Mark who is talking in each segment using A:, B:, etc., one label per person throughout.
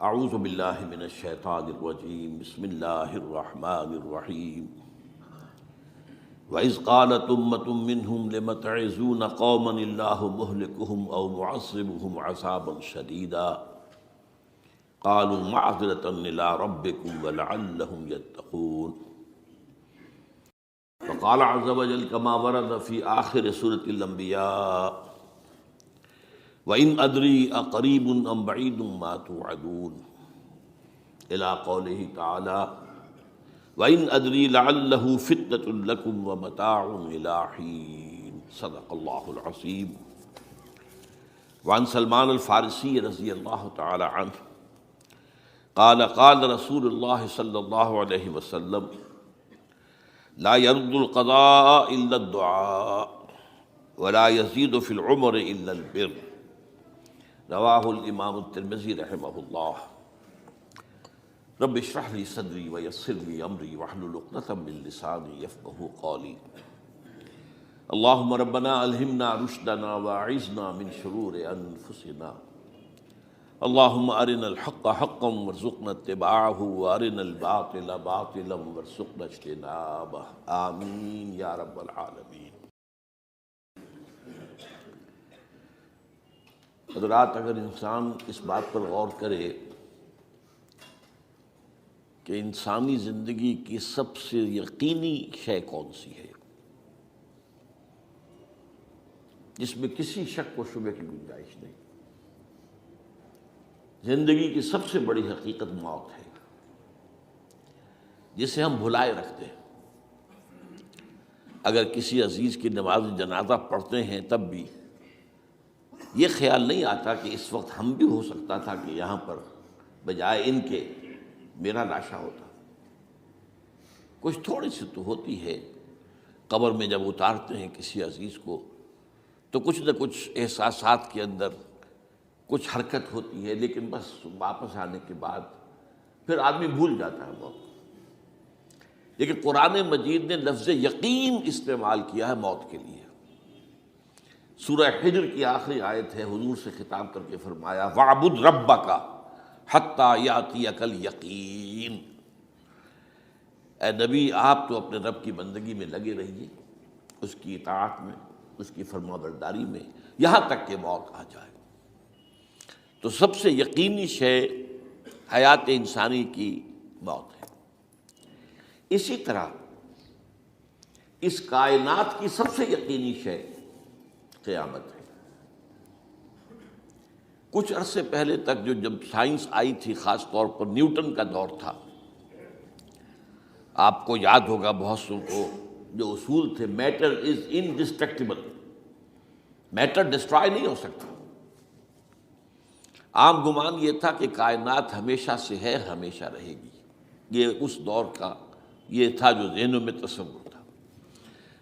A: اعوذ باللہ من الشیطان الرجیم بسم اللہ الرحمن الرحیم وَإِذْ قَالَتْ أُمَّةٌ مِّنْهُمْ لِمَ تَعِظُونَ قَوْمًا اللَّهُ مُهْلِكُهُمْ أَوْ مُعَذِّبُهُمْ عَذَابًا شَدِيدًا قَالُوا مَعْذِرَةً إِلَىٰ رَبِّكُمْ وَلَعَلَّهُمْ يَتَّقُونَ وقال عز وجل كما ورد في آخر سورة الأنبياء وَإِنْ أَدْرِي أَقَرِيبٌ أَمْ بَعِيدٌ مَا تُوعَدُونَ إلى قوله تعالى وَإِنْ أَدْرِي لَعَلَّهُ فِتْنَةٌ لَكُمْ وَمَتَاعٌ إِلَىٰ حِينٍ صدق اللہ العظیم۔ وعن سلمان الفارسی رضی اللہ تعالی عنہ قال قال رسول اللہ صلی اللہ علیہ وسلم لا يرد القضاء إلا الدعاء ولا يزيد في العمر إلا البر رواہ الامام الترمذی رحمہ اللہ۔ رب اشرح لی صدری ویسر لی امری واحلل عقدۃ من لسانی یفقہوا قولی۔ اللہم ربنا الہمنا رشدنا واعذنا من شرور انفسنا، اللہم ارنا الحق حقا وارزقنا اتباعہ وارنا الباطل باطلا وارزقنا اجتنابہ، آمین یا رب العالمین۔ حضرات، اگر انسان اس بات پر غور کرے کہ انسانی زندگی کی سب سے یقینی شے کون سی ہے جس میں کسی شک و شبہ کی گنجائش نہیں، زندگی کی سب سے بڑی حقیقت موت ہے، جسے ہم بھلائے رکھتے ہیں۔ اگر کسی عزیز کی نماز جنازہ پڑھتے ہیں تب بھی یہ خیال نہیں آتا کہ اس وقت ہم بھی ہو سکتا تھا کہ یہاں پر بجائے ان کے میرا لاشا ہوتا۔ کچھ تھوڑی سی تو ہوتی ہے، قبر میں جب اتارتے ہیں کسی عزیز کو تو کچھ نہ کچھ احساسات کے اندر کچھ حرکت ہوتی ہے، لیکن بس واپس آنے کے بعد پھر آدمی بھول جاتا ہے موت۔ لیکن قرآن مجید نے لفظ یقین استعمال کیا ہے موت کے لیے۔ سورہ حجر کی آخری آیت ہے، حضور سے خطاب کر کے فرمایا وَاعْبُدْ رَبَّكَ حَتَّىٰ يَأْتِيَكَ الْيَقِينُ۔ اے نبی، آپ تو اپنے رب کی بندگی میں لگے رہیے، اس کی اطاعت میں، اس کی فرما برداری میں، یہاں تک کہ موت آ جائے۔ تو سب سے یقینی شے حیات انسانی کی موت ہے۔ اسی طرح اس کائنات کی سب سے یقینی شے قیامت ہے۔ کچھ عرصے پہلے تک جب سائنس آئی تھی، خاص طور پر نیوٹن کا دور تھا، آپ کو یاد ہوگا بہت سو کو جو اصول تھے، میٹر از انڈسٹرکٹیبل، میٹر ڈسٹرائے نہیں ہو سکتا۔ عام گمان یہ تھا کہ کائنات ہمیشہ سے ہے، ہمیشہ رہے گی۔ یہ اس دور کا یہ تھا جو ذہنوں میں تصور تھا،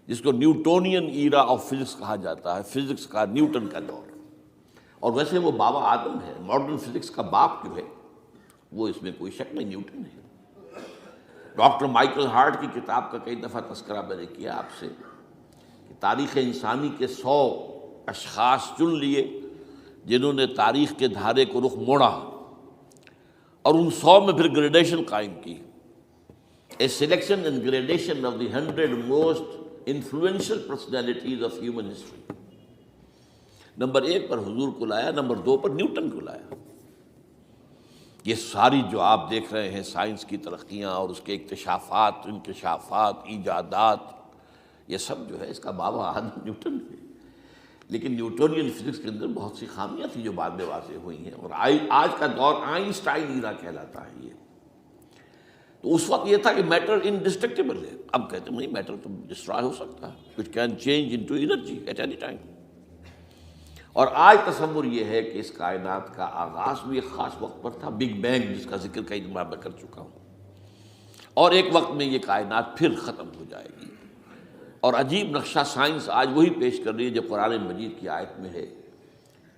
A: جس کو نیوٹونین ایرا آف فزکس کہا جاتا ہے، فزکس کا نیوٹن کا دور۔ اور ویسے وہ بابا آدم ہے، ماڈرن فزکس کا باپ جو ہے وہ اس میں کوئی شک نہیں، نیوٹن ہے۔ ڈاکٹر مائیکل ہارٹ کی کتاب کا کئی دفعہ تذکرہ میں نے کیا آپ سے کہ تاریخ انسانی کے 100 اشخاص چن لیے جنہوں نے تاریخ کے دھارے کو رخ موڑا، اور ان 100 میں پھر گریڈیشن قائم کی، a selection and gradation of the 100 most influential personalities of human history. Number 1 پر حضور کو لایا، نمبر 2 پر نیوٹن کو لایا۔ یہ ساری جو آپ دیکھ رہے ہیں سائنس کی ترقیاں اور اس کے اکتشافات، انکشافات، ایجادات، یہ سب جو ہے اس کا بابا آدم نیوٹن ہے۔ لیکن نیوٹونین فزکس کے اندر بہت سی خامیاں تھیں جو بعد میں واضح ہوئی ہیں، اور آج کا دور آئنسٹائن ایرا کہلاتا ہے یہ۔ تو اس وقت یہ تھا کہ میٹر انڈسٹرکٹیبل ہے، اب کہتے ہیں نہیں، میٹر تو ڈسٹرائے ہو سکتا ہے، it can change into energy at any time. اور آج تصور یہ ہے کہ اس کائنات کا آغاز بھی ایک خاص وقت پر تھا، بگ بینگ، جس کا ذکر کئی دفعہ میں کر چکا ہوں، اور ایک وقت میں یہ کائنات پھر ختم ہو جائے گی۔ اور عجیب نقشہ سائنس آج وہی پیش کر رہی ہے جو قرآن مجید کی آیت میں ہے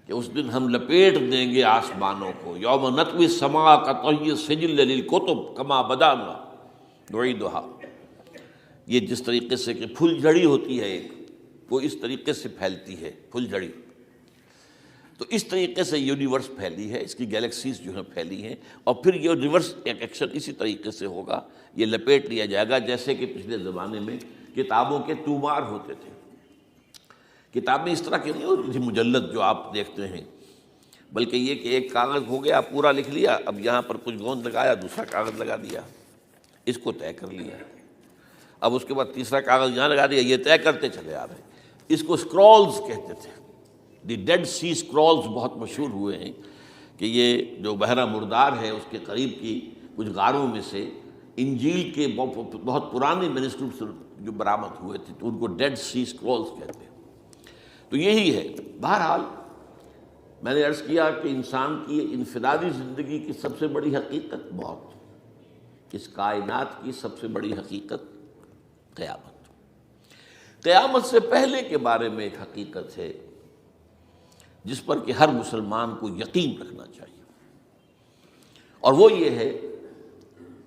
A: کہ اس دن ہم لپیٹ دیں گے آسمانوں کو، یوم نطوی السماء کطی السجل للکتب کما بدانا نعیدھا۔ یہ جس طریقے سے کہ پھل جھڑی ہوتی ہے ایک، وہ اس طریقے سے پھیلتی ہے پھل جھڑی، تو اس طریقے سے یونیورس پھیلی ہے، اس کی گیلیکسیز جو ہیں پھیلی ہیں، اور پھر یہ ریورس ایکشن اسی طریقے سے ہوگا، یہ لپیٹ لیا جائے گا جیسے کہ پچھلے زمانے میں کتابوں کے تومار ہوتے تھے۔ کتابیں اس طرح کی نہیں ہوتی تھی مجلد جو آپ دیکھتے ہیں، بلکہ یہ کہ ایک کاغذ ہو گیا پورا لکھ لیا، اب یہاں پر کچھ گوند لگایا، دوسرا کاغذ لگا دیا، اس کو طے کر لیا، اب اس کے بعد تیسرا کاغذ یہاں لگا دیا، یہ طے کرتے چلے آ رہے ہیں۔ اس کو اسکرولز کہتے تھے، دی ڈیڈ سی اسکرولز بہت مشہور ہوئے ہیں کہ یہ جو بحیرہ مردار ہے اس کے قریب کی کچھ غاروں میں سے انجیل کے بہت پرانے مینuscripts جو برآمد ہوئے تھے، تو ان کو ڈیڈ سی اسکرولز کہتے ہیں۔ تو یہی ہے۔ بہرحال میں نے عرض کیا کہ انسان کی انفرادی زندگی کی سب سے بڑی حقیقت موت، اس کائنات کی سب سے بڑی حقیقت قیامت۔ قیامت سے پہلے کے بارے میں ایک حقیقت ہے جس پر کہ ہر مسلمان کو یقین رکھنا چاہیے، اور وہ یہ ہے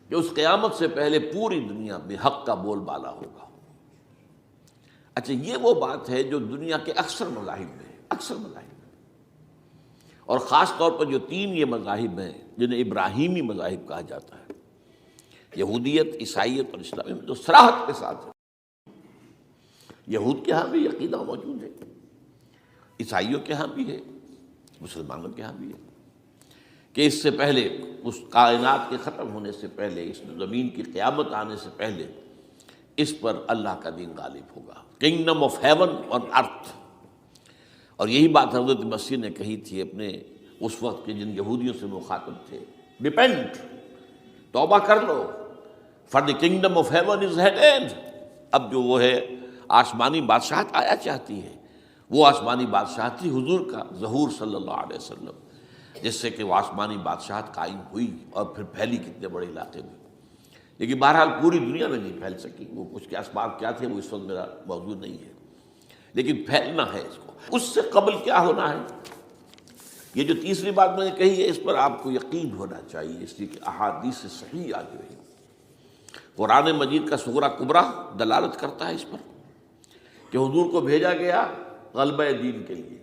A: کہ اس قیامت سے پہلے پوری دنیا میں حق کا بول بالا ہوگا۔ اچھا، یہ وہ بات ہے جو دنیا کے اکثر مذاہب میں ہے، اکثر مذاہب میں، اور خاص طور پر جو تین یہ مذاہب ہیں جنہیں ابراہیمی مذاہب کہا جاتا ہے، یہودیت، عیسائیت اور اسلام، میں تو صراحت کے ساتھ ہے۔ یہود کے ہاں بھی عقیدہ موجود ہے، عیسائیوں کے ہاں بھی ہے، مسلمانوں کے ہاں بھی ہے، کہ اس سے پہلے، اس کائنات کے ختم ہونے سے پہلے، اس زمین کی قیامت آنے سے پہلے اس پر اللہ کا دین غالب ہوگا، کنگڈم آف ہیون اور ارتھ۔ اور یہی بات حضرت مسیح نے کہی تھی اپنے اس وقت کے جن یہودیوں سے مخاطب تھے، ریپینٹ، توبہ کر لو، for the kingdom of heaven is at hand. اب جو وہ ہے آسمانی بادشاہت آیا چاہتی ہے، وہ آسمانی بادشاہت تھی حضور کا ظہور صلی اللہ علیہ وسلم، جس سے کہ وہ آسمانی بادشاہت قائم ہوئی اور پھر پھیلی کتنے بڑے علاقے میں، لیکن بہرحال پوری دنیا میں نہیں پھیل سکی۔ وہ کچھ کے اسباب کیا تھے وہ اس وقت میرا موضوع نہیں ہے، لیکن پھیلنا ہے اس کو۔ اس سے قبل کیا ہونا ہے، یہ جو تیسری بات میں نے کہی ہے، اس پر آپ کو یقین ہونا چاہیے، اس لیے کہ احادیث صحیح آ گئی ہے۔ قرآن مجید کا صغرا کبرا دلالت کرتا ہے اس پر کہ حضور کو بھیجا گیا غلبہ دین کے لیے،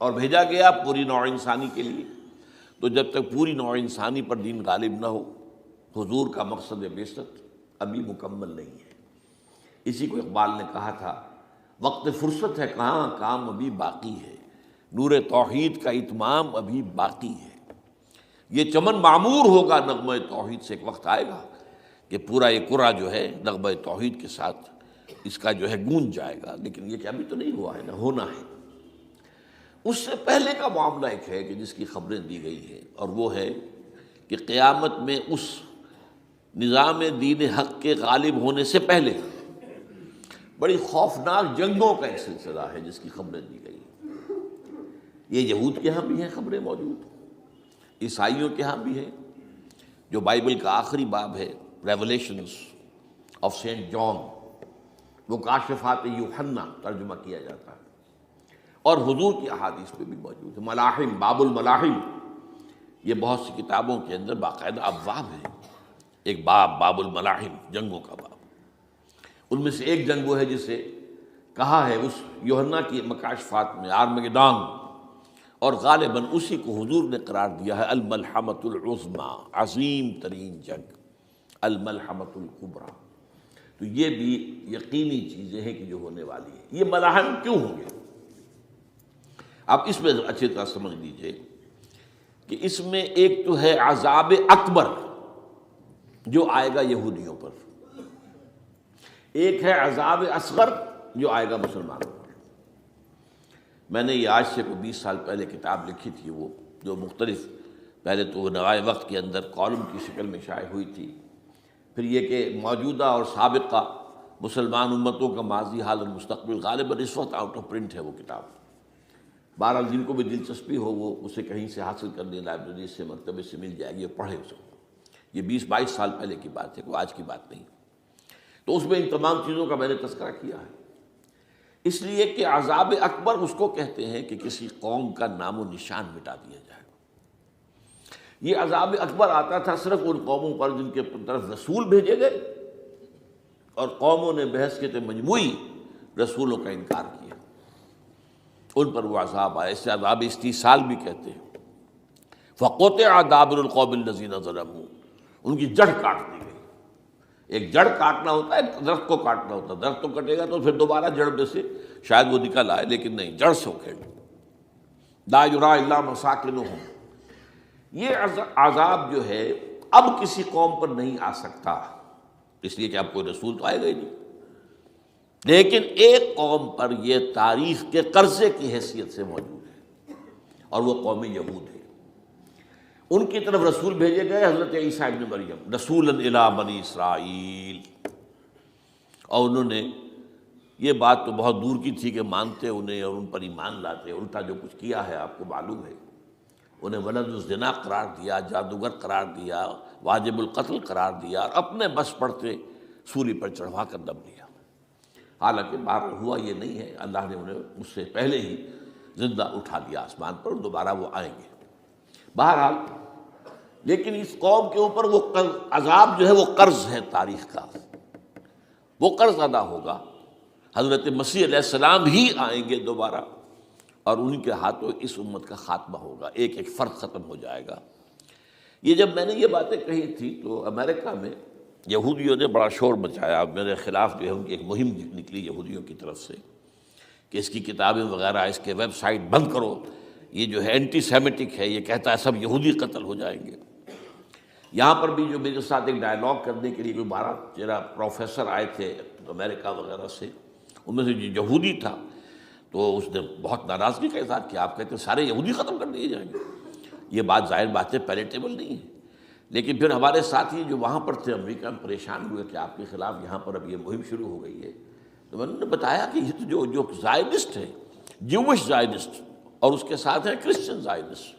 A: اور بھیجا گیا پوری نوع انسانی کے لیے۔ تو جب تک پوری نوع انسانی پر دین غالب نہ ہو، حضور کا مقصد بعثت ابھی مکمل نہیں ہے۔ اسی کو اقبال نے کہا تھا، وقت فرصت ہے کہاں، کام ابھی باقی ہے، نور توحید کا اتمام ابھی باقی ہے۔ یہ چمن معمور ہوگا نغمہ توحید سے، ایک وقت آئے گا کہ پورا یہ قرہ جو ہے نغمہ توحید کے ساتھ اس کا جو ہے گونج جائے گا، لیکن یہ کہ ابھی تو نہیں ہوا ہے، نہ ہونا ہے۔ اس سے پہلے کا معاملہ ایک ہے کہ جس کی خبریں دی گئی ہیں، اور وہ ہے کہ قیامت میں اس نظام دین حق کے غالب ہونے سے پہلے بڑی خوفناک جنگوں کا ایک سلسلہ ہے جس کی خبریں دی گئی ہیں۔ یہ یہود کے ہاں بھی ہیں خبریں موجود، عیسائیوں کے ہاں بھی ہیں۔ جو بائبل کا آخری باب ہے، ریولیشنز آف سینٹ جان، وہ کاشفات یوحنا ترجمہ کیا جاتا ہے، اور حضور کی احادیث پہ بھی موجود ہے۔ ملاحم، باب الملاحم، یہ بہت سی کتابوں کے اندر باقاعدہ ابواب ہیں، ایک باب الملاحم، جنگوں کا باب۔ ان میں سے ایک جنگ وہ ہے جسے کہا ہے اس یوحنا کی مکاشفات میں آرمگدان، اور غالباً اسی کو حضور نے قرار دیا ہے الملحمۃ العظمیٰ، عظیم ترین جنگ، الملحمۃ الکبریٰ۔ تو یہ بھی یقینی چیزیں ہیں کہ جو ہونے والی ہیں۔ یہ ملاحم کیوں ہوں گے؟ آپ اس میں اچھی طرح سمجھ لیجئے کہ اس میں ایک تو ہے عذاب اکبر جو آئے گا یہودیوں پر، ایک ہے عذاب اصغر جو آئے گا مسلمانوں پر۔ میں نے یہ آج سے کوئی 20 سال پہلے کتاب لکھی تھی، وہ جو مختلف، پہلے تو وہ نوائے وقت کے اندر کالم کی شکل میں شائع ہوئی تھی، پھر یہ کہ موجودہ اور سابقہ مسلمان امتوں کا ماضی، حال اور مستقبل، غالباً اس وقت آؤٹ آف پرنٹ ہے وہ کتاب۔ بہرحال جن کو بھی دلچسپی ہو وہ اسے کہیں سے حاصل کر لیں، لائبریری سے، مکتبے سے مل جائے گی، پڑھے اس کو۔ یہ 20-22 سال پہلے کی بات ہے، کوئی آج کی بات نہیں۔ تو اس میں ان تمام چیزوں کا میں نے تذکرہ کیا ہے، اس لیے کہ عذاب اکبر اس کو کہتے ہیں کہ کسی قوم کا نام و نشان مٹا دیا جائے۔ یہ عذاب اکبر آتا تھا صرف ان قوموں پر جن کے طرف رسول بھیجے گئے اور قوموں نے بحث کے مجموعی رسولوں کا انکار کیا۔ ان پر وہ عذاب آیا، اسے عذاب استیصال بھی کہتے ہیں۔ فقطع دابر القوم الذین ظلموا، ان کی جڑ کاٹ دی گئی۔ ایک جڑ کاٹنا ہوتا ہے، درخت کو کاٹنا ہوتا ہے، درخت کو کٹے گا تو پھر دوبارہ جڑ میں سے شاید وہ نکل آئے، لیکن نہیں، جڑ سے اکھیڑ۔ لا یرا الا مساکنہم، یہ عذاب جو ہے اب کسی قوم پر نہیں آ سکتا، اس لیے کہ اب کوئی رسول تو آئے گا ہی نہیں، لیکن ایک قوم پر یہ تاریخ کے قرضے کی حیثیت سے موجود ہے، اور وہ قوم یہود ہے۔ ان کی طرف رسول بھیجے گئے حضرت عیسیٰ ابن مریم، رسولا الی بنی اسرائیل، اور انہوں نے یہ بات تو بہت دور کی تھی کہ مانتے انہیں اور ان پر ایمان لاتے، الٹا جو کچھ کیا ہے آپ کو معلوم ہے، انہیں ولد الزنا قرار دیا، جادوگر قرار دیا، واجب القتل قرار دیا، اور اپنے بس پڑتے سولی پر چڑھوا کر دم لیا۔ حالانکہ بار ہوا یہ نہیں ہے، اللہ نے انہیں اس سے پہلے ہی زندہ اٹھا لیا آسمان پر، دوبارہ وہ آئیں گے۔ بہرحال لیکن اس قوم کے اوپر وہ عذاب جو ہے وہ قرض ہے تاریخ کا، وہ قرض ادا ہوگا۔ حضرت مسیح علیہ السلام ہی آئیں گے دوبارہ، اور ان کے ہاتھوں اس امت کا خاتمہ ہوگا، ایک ایک فرد ختم ہو جائے گا۔ یہ جب میں نے یہ باتیں کہی تھی تو امریکہ میں یہودیوں نے بڑا شور مچایا، میرے خلاف جو ہے ان کی ایک مہم نکلی یہودیوں کی طرف سے کہ اس کی کتابیں وغیرہ، اس کے ویب سائٹ بند کرو، یہ جو ہے اینٹی سیمیٹک ہے، یہ کہتا ہے سب یہودی قتل ہو جائیں گے۔ یہاں پر بھی جو میرے ساتھ ایک ڈائلاگ کرنے کے لیے کوئی 12-13 پروفیسر آئے تھے امریکہ وغیرہ سے، ان میں سے جو یہودی تھا تو اس نے بہت ناراضگی کا اظہار کیا، آپ کہتے ہیں سارے یہودی ختم کر دیے جائیں گے، یہ بات ظاہر بات ہے پیلیٹیبل نہیں ہے۔ لیکن پھر ہمارے ساتھی جو وہاں پر تھے امریکہ میں پریشان ہوئے کہ آپ کے خلاف یہاں پر اب یہ مہم شروع ہو گئی ہے، تو میں نے بتایا کہ یہ تو جو زائنسٹ ہے، جوش زائنسٹ، اور اس کے ساتھ ہے کرسچن زائنسٹ۔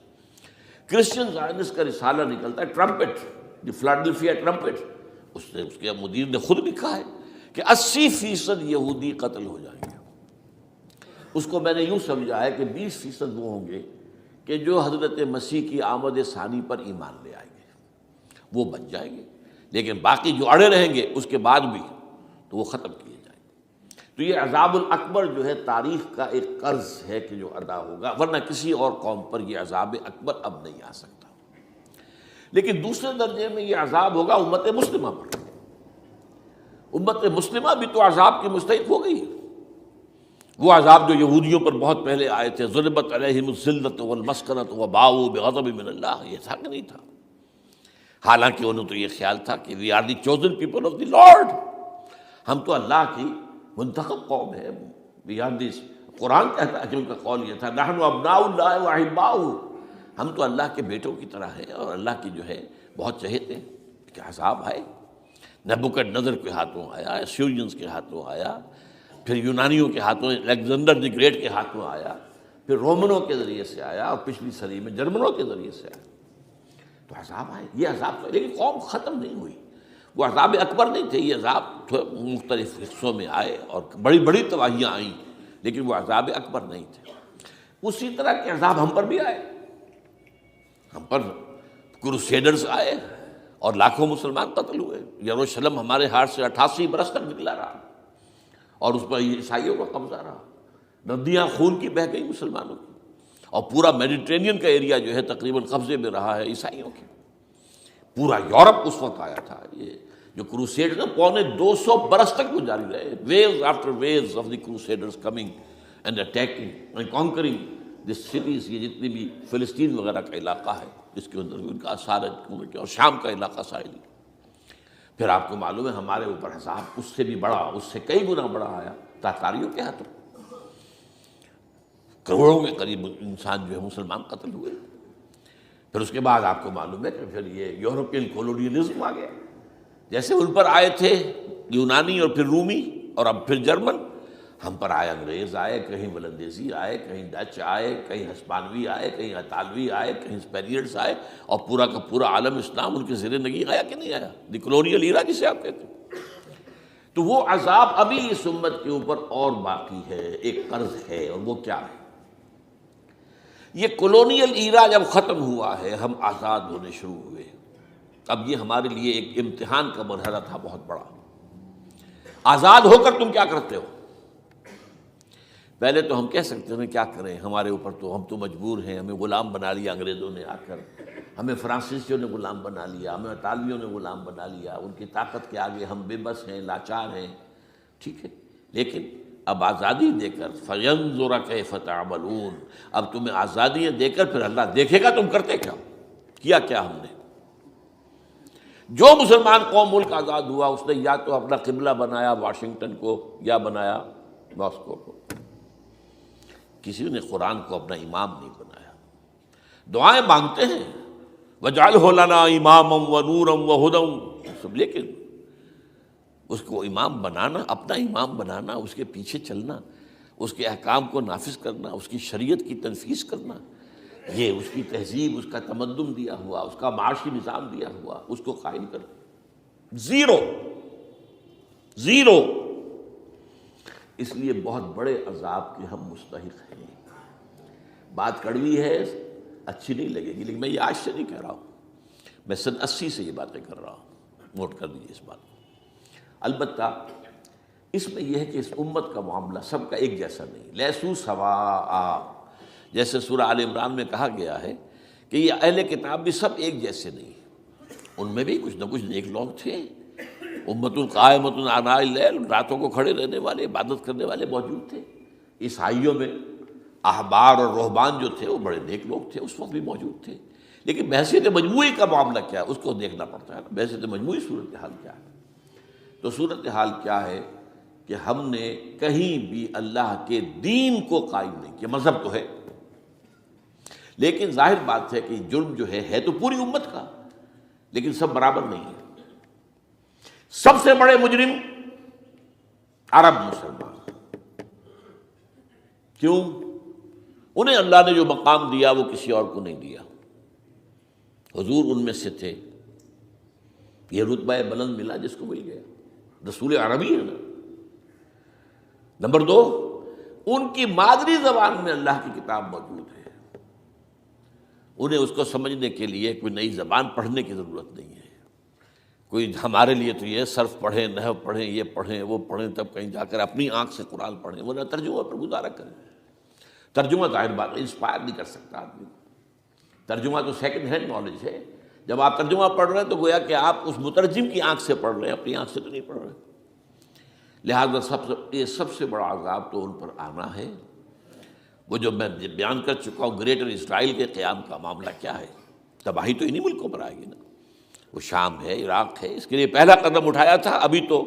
A: کرسچن زائنسٹ کا رسالہ نکلتا ہے ٹرمپٹ، دی فلاڈلفیا ٹرمپٹ، اس کے مدیر نے خود لکھا ہے کہ 80% یہودی قتل ہو جائیں گے۔ اس کو میں نے یوں سمجھا ہے کہ 20% وہ ہوں گے کہ جو حضرت مسیح کی آمد ثانی پر ایمان لے آئیں گے، وہ بچ جائیں گے، لیکن باقی جو اڑے رہیں گے اس کے بعد بھی تو وہ ختم کیے جائیں گے۔ تو یہ عذاب الاکبر جو ہے تاریخ کا ایک قرض ہے کہ جو ادا ہوگا، ورنہ کسی اور قوم پر یہ عذاب اکبر اب نہیں آ سکتا۔ لیکن دوسرے درجے میں یہ عذاب ہوگا امت مسلمہ پر۔ امت مسلمہ بھی تو عذاب کی مستحق ہو گئی، وہ عذاب جو یہودیوں پر بہت پہلے آئے تھے، ضربت علیہم الذلۃ والمسکنۃ وباؤوا بغضب من اللہ، یہ تھا کہ نہیں تھا؟ حالانکہ انہوں تو یہ خیال تھا کہ we are the chosen people of the Lord, ہم تو اللہ کی منتخب قوم ہے، وی آر دی، قرآن کہتا ہے کہ ان کا قول یہ تھا نحن ابناء اللہ واحباؤہ، ہم تو اللہ کے بیٹوں کی طرح ہیں اور اللہ کی جو ہے بہت چہیتے ہیں۔ کہ عذاب آئے، نبوکڈنضر کے ہاتھوں آیا، اسیرینز کے ہاتھوں آیا، پھر یونانیوں کے ہاتھوں، الیگزینڈر دی گریٹ کے ہاتھوں آیا، پھر رومنوں کے ذریعے سے آیا، اور پچھلی صدی میں جرمنوں کے ذریعے سے آیا۔ تو عذاب آئے، یہ عذاب تو، لیکن قوم ختم نہیں ہوئی، وہ عذاب اکبر نہیں تھے، یہ عذاب مختلف حصوں میں آئے اور بڑی بڑی تباہیاں آئیں، لیکن وہ عذاب اکبر نہیں تھے۔ اسی طرح کے عذاب ہم پر بھی آئے، ہم پر کروسیڈرز آئے اور لاکھوں مسلمان قتل ہوئے۔ یروشلم ہمارے ہاتھ سے 88 برس تک نکلا رہا، اور اس پر عیسائیوں کا قبضہ رہا، ندیاں خون کی بہہ گئی مسلمانوں کی، اور پورا میڈیٹرینین کا ایریا جو ہے تقریباً قبضے میں رہا ہے عیسائیوں کے۔ پورا یورپ اس وقت آیا تھا، یہ جو کروسیڈ نا 250 برس تک وہ جاری رہے، waves after waves of the crusaders coming and attacking and conquering the cities, یہ جتنی بھی فلسطین وغیرہ کا علاقہ ہے جس کے اندر ان کا آثار ہے، اور شام کا علاقہ ساحلی۔ پھر آپ کو معلوم ہے ہمارے اوپر عذاب اس سے بھی بڑا، اس سے کئی گنا بڑا آیا تاتاریوں کے ہاتھوں، کروڑوں کے قریب انسان جو ہے مسلمان قتل ہوئے۔ پھر اس کے بعد آپ کو معلوم ہے کہ پھر یہ یورپین کولونیلزم آ گیا، جیسے ان پر آئے تھے یونانی اور پھر رومی اور اب پھر جرمن، ہم پر آئے انگریز آئے، کہیں ولندیزی آئے، کہیں ڈچ آئے، کہیں ہسپانوی آئے، کہیں اطالوی آئے، کہیں اسپینیئرز آئے، اور پورا کا پورا عالم اسلام ان کے زیر نگین آیا کہ نہیں آیا، دی کولونیل ایرا جسے آپ کہتے ہیں۔ تو وہ عذاب ابھی اس امت کے اوپر اور باقی ہے، ایک قرض ہے، اور وہ کیا ہے؟ یہ کولونیل ایرا جب ختم ہوا ہے، ہم آزاد ہونے شروع ہوئے، اب یہ ہمارے لیے ایک امتحان کا مرحلہ تھا بہت بڑا۔ آزاد ہو کر تم کیا کرتے ہو؟ پہلے تو ہم کہہ سکتے ہیں کیا کریں، ہمارے اوپر تو ہم تو مجبور ہیں، ہمیں غلام بنا لیا انگریزوں نے آ کر، ہمیں فرانسیسیوں نے غلام بنا لیا، ہمیں اطالویوں نے غلام بنا لیا، ان کی طاقت کے آگے ہم بے بس ہیں، لاچار ہیں. ٹھیک ہے، لیکن اب آزادی دے کر فَيَنظُرَ كَيْفَ تَعْمَلُونَ، اب تمہیں آزادیاں دے کر پھر اللہ دیکھے گا تم کرتے کیا کیا ہم نے. جو مسلمان قوم ملک آزاد ہوا اس نے یا تو اپنا قبلہ بنایا واشنگٹن کو یا بنایا ماسکو کو، کسی نے قرآن کو اپنا امام نہیں بنایا. دعائیں مانگتے ہیں وَاجْعَلْهُ لَنَا إِمَامًا وَنُورًا وَهُدًى سب، لیکن اس کو امام بنانا، اپنا امام بنانا، اس کے پیچھے چلنا، اس کے احکام کو نافذ کرنا، اس کی شریعت کی تنفیذ کرنا، یہ اس کی تہذیب، اس کا تمدن دیا ہوا، اس کا معاشی نظام دیا ہوا، اس کو قائم کرنا زیرو. اس لیے بہت بڑے عذاب کے ہم مستحق ہیں. بات کڑوی ہے، اچھی نہیں لگے گی، لیکن میں یہ آج سے نہیں کہہ رہا ہوں، میں سن 80 سے یہ باتیں کر رہا ہوں. نوٹ کر لیجیے اس بات کو. البتہ اس میں یہ ہے کہ اس امت کا معاملہ سب کا ایک جیسا نہیں. لیسو سواء، جیسے سورہ آل عمران میں کہا گیا ہے کہ یہ اہل کتاب بھی سب ایک جیسے نہیں، ان میں بھی کچھ نہ کچھ نیک لوگ تھے. امت قائمۃ آناء اللیل، راتوں کو کھڑے رہنے والے، عبادت کرنے والے موجود تھے. عیسائیوں میں احبار اور رہبان جو تھے وہ بڑے نیک لوگ تھے، اس وقت بھی موجود تھے. لیکن بحثیت مجموعی کا معاملہ کیا ہے اس کو دیکھنا پڑتا ہے نا، بحثیت مجموعی صورتحال کیا ہے. تو صورتحال کیا ہے کہ ہم نے کہیں بھی اللہ کے دین کو قائم نہیں کیا. مذہب تو ہے، لیکن ظاہر بات ہے کہ جرم جو ہے تو پوری امت کا، لیکن سب برابر نہیں ہے. سب سے بڑے مجرم عرب مسلمان. کیوں؟ انہیں اللہ نے جو مقام دیا وہ کسی اور کو نہیں دیا. حضور ان میں سے تھے، یہ رتبہ بلند ملا جس کو مل گیا. رسول عربی ہے نا. نمبر 2، ان کی مادری زبان میں اللہ کی کتاب موجود ہے. انہیں اس کو سمجھنے کے لیے کوئی نئی زبان پڑھنے کی ضرورت نہیں ہے. کوئی ہمارے لیے تو یہ صرف پڑھیں، نحو پڑھیں، یہ پڑھیں، وہ پڑھیں، تب کہیں جا کر اپنی آنکھ سے قرآن پڑھیں، ورنہ ترجمہ پر گزارا کریں. ترجمہ ظاہر بات انسپائر نہیں کر سکتا آدمی. ترجمہ تو سیکنڈ ہینڈ نالج ہے. جب آپ ترجمہ پڑھ رہے ہیں تو گویا کہ آپ اس مترجم کی آنکھ سے پڑھ رہے ہیں، اپنی آنکھ سے تو نہیں پڑھ رہے. لہٰذا یہ سب سے بڑا عذاب تو ان پر آنا ہے. وہ جو میں بیان کر چکا ہوں گریٹر اسرائیل کے قیام کا معاملہ کیا ہے، تباہی تو انہی ملکوں پر آئے گی نا. وہ شام ہے، عراق ہے، اس کے لیے پہلا قدم اٹھایا تھا، ابھی تو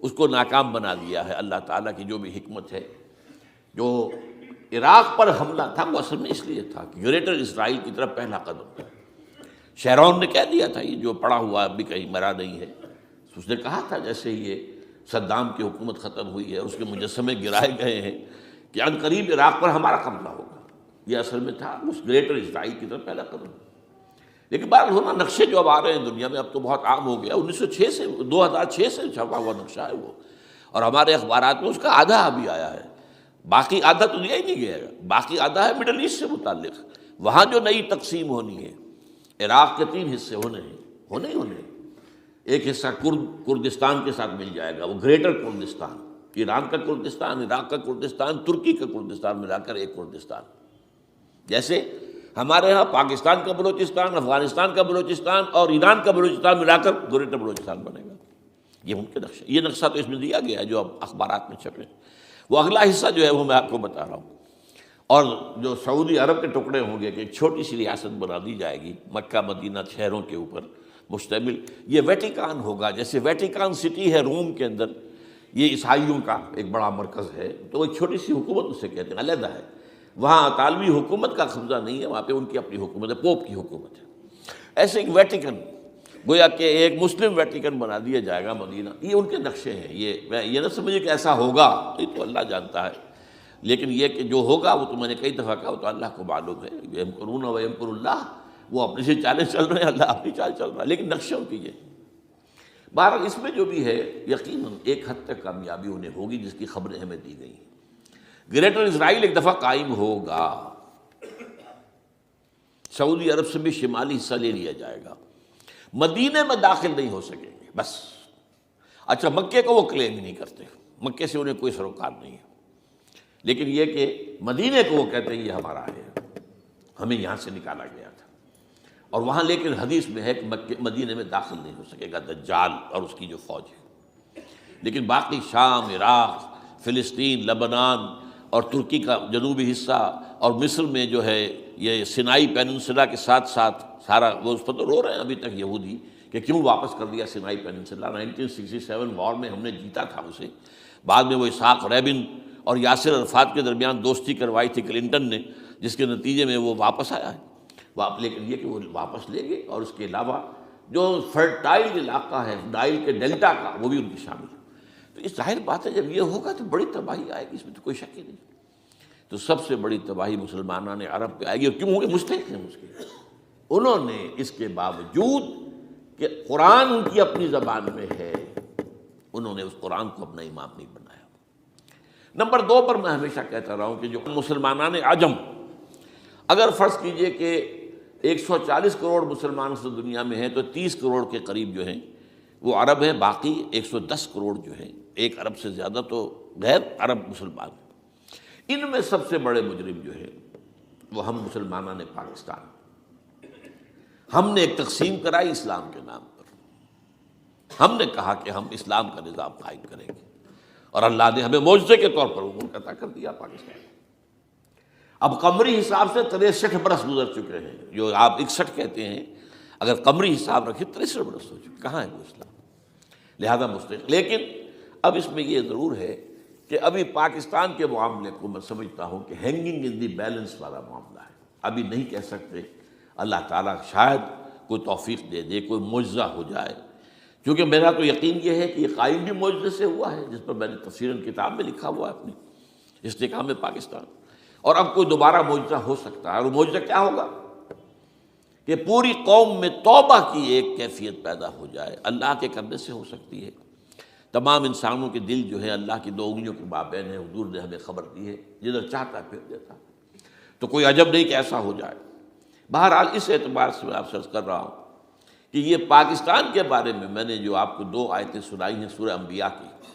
A: اس کو ناکام بنا دیا ہے. اللہ تعالیٰ کی جو بھی حکمت ہے. جو عراق پر حملہ تھا وہ اصل میں اس لیے تھا کہ گریٹر اسرائیل کی طرف پہلا قدم تھا. شیرون نے کہہ دیا تھا، یہ جو پڑا ہوا ابھی کہیں مرا نہیں ہے، اس نے کہا تھا جیسے یہ صدام کی حکومت ختم ہوئی ہے، اس کے مجسمے گرائے گئے ہیں، کہ ان قریب عراق پر ہمارا قبضہ ہوگا. یہ اصل میں تھا اس گریٹر اسرائیل کی طرف پہلا قدم. لیکن بات ہونا نقشے جو اب آ رہے ہیں دنیا میں اب تو بہت عام ہو گیا. 1906 سے 2006 سے چھپا ہوا نقشہ ہے وہ، اور ہمارے اخبارات میں اس کا آدھا ابھی آیا ہے. باقی آدھا تو دیا ہی نہیں گیا. باقی آدھا ہے مڈل ایسٹ سے متعلق. وہاں جو نئی تقسیم ہونی ہے، عراق کے 3 حصے ہونے ہیں. ایک حصہ کردستان کے ساتھ مل جائے گا، وہ گریٹر کردستان، ایران کا کردستان، عراق کا کردستان، ترکی کا کردستان ملا کر ایک کردستان. جیسے ہمارے ہاں پاکستان کا بلوچستان، افغانستان کا بلوچستان اور ایران کا بلوچستان ملا کر گریٹر بلوچستان بنے گا. یہ ممکن نقشہ، یہ نقشہ تو اس میں دیا گیا ہے جو اب اخبارات میں چھپے. وہ اگلا حصہ جو ہے وہ میں آپ کو بتا رہا ہوں. اور جو سعودی عرب کے ٹکڑے ہوں گے کہ ایک چھوٹی سی ریاست بنا دی جائے گی مکہ مدینہ شہروں کے اوپر مشتمل. یہ ویٹیکان ہوگا، جیسے ویٹیکان سٹی ہے روم کے اندر، یہ عیسائیوں کا ایک بڑا مرکز ہے. تو ایک چھوٹی سی حکومت اسے کہتے ہیں، علیحدہ ہے. وہاں اطالوی حکومت کا قبضہ نہیں ہے، وہاں پہ ان کی اپنی حکومت ہے، پوپ کی حکومت ہے. ایسے ایک ویٹیکن، گویا کہ ایک مسلم ویٹیکن بنا دیا جائے گا مدینہ. یہ ان کے نقشے ہیں. یہ نہ سمجھے کہ ایسا ہوگا، یہ تو اللہ جانتا ہے. لیکن یہ کہ جو ہوگا وہ تو میں نے کئی دفعہ کہا، وہ تو اللہ کو معلوم ہے. یمکرون و یمکر اللہ، وہ اپنی سے چالیں چل رہے ہیں، اللہ اپنی چال چل رہا ہے. لیکن نقشوں کی یہ بہرحال اس میں جو بھی ہے یقیناً ایک حد تک کامیابی انہیں ہوگی جس کی خبریں ہمیں دی گئی ہیں. گریٹر اسرائیل ایک دفعہ قائم ہوگا، سعودی عرب سے بھی شمالی حصہ لے لیا جائے گا. مدینے میں داخل نہیں ہو سکیں گے بس. اچھا، مکے کو وہ کلیم ہی نہیں کرتے، مکے سے انہیں کوئی سروکار نہیں ہے. لیکن یہ کہ مدینے کو وہ کہتے ہیں یہ ہمارا ہے، ہمیں یہاں سے نکالا گیا تھا، اور وہاں لیکن حدیث میں ہے کہ مدینے میں داخل نہیں ہو سکے گا دجال اور اس کی جو فوج ہے، لیکن باقی شام، عراق، فلسطین، لبنان اور ترکی کا جنوبی حصہ اور مصر میں جو ہے یہ سینائی پیننسلا کے ساتھ ساتھ سارا، وہ اس پر تو رو رہے ہیں ابھی تک یہودی کہ کیوں واپس کر دیا سینائی پیننسلا، 1967 وار میں ہم نے جیتا تھا اسے، بعد میں وہ اسحاق ریبن اور یاسر عرفات کے درمیان دوستی کروائی تھی کلنٹن نے، جس کے نتیجے میں وہ واپس آیا ہے، لیکن یہ کہ وہ واپس لے گئے، اور اس کے علاوہ جو فرٹائل علاقہ ہے نائل کے ڈیلٹا کا وہ بھی ان کی شامل ہے۔ تو اس ظاہر بات ہے جب یہ ہوگا تو بڑی تباہی آئے گی، اس میں تو کوئی شک ہی نہیں۔ تو سب سے بڑی تباہی مسلمانان عرب پہ آئے گی، اور کیوں ہوگی؟ مستحق ہیں اس کے، انہوں نے اس کے باوجود کہ قرآن ان کی اپنی زبان میں ہے، انہوں نے اس قرآن کو اپنا امام نہیں بنایا۔ نمبر 2 پر میں ہمیشہ کہتا رہا ہوں کہ جو مسلمانان عجم، اگر فرض کیجئے کہ 140 کروڑ مسلمان سے دنیا میں ہیں تو 30 کروڑ کے قریب جو ہیں وہ عرب ہیں، باقی 110 کروڑ جو ہیں، 1 ارب سے زیادہ تو غیر عرب مسلمان ہیں۔ ان میں سب سے بڑے مجرم جو ہے وہ ہم مسلمانان پاکستان، ہم نے ایک تقسیم کرائی اسلام کے نام پر، ہم نے کہا کہ ہم اسلام کا نظام قائم کریں گے، اور اللہ نے ہمیں معجزے کے طور پر وہ ملک عطا کر دیا پاکستان۔ اب قمری حساب سے 63 برس گزر چکے ہیں، جو آپ 61 کہتے ہیں، اگر قمری حساب رکھیں 63 برس ہو چکے، کہاں ہے وہ اسلام؟ لہذا مستحق۔ لیکن اب اس میں یہ ضرور ہے کہ ابھی پاکستان کے معاملے کو میں سمجھتا ہوں کہ ہینگنگ ان دی بیلنس والا معاملہ ہے، ابھی نہیں کہہ سکتے، اللہ تعالیٰ شاید کوئی توفیق دے دے، کوئی معجزہ ہو جائے، کیونکہ میرا تو یقین یہ ہے کہ یہ قائم بھی معجزے سے ہوا ہے، جس پر میں نے تفسیراً کتاب میں لکھا ہوا ہے اپنی استحکام پاکستان، اور اب کوئی دوبارہ معجزہ ہو سکتا ہے، اور وہ معجزہ کیا ہوگا کہ پوری قوم میں توبہ کی ایک کیفیت پیدا ہو جائے، اللہ کے کرنے سے ہو سکتی ہے۔ تمام انسانوں کے دل جو ہے اللہ کی 2 انگلیوں کے مابین ہے، حضور نے ہمیں خبر دی ہے، جدھر چاہتا ہے پھر دیتا، تو کوئی عجب نہیں کہ ایسا ہو جائے۔ بہرحال اس اعتبار سے میں آپ سے عرض کر رہا ہوں کہ یہ پاکستان کے بارے میں نے جو آپ کو 2 آیتیں سنائی ہیں سورہ انبیاء کی،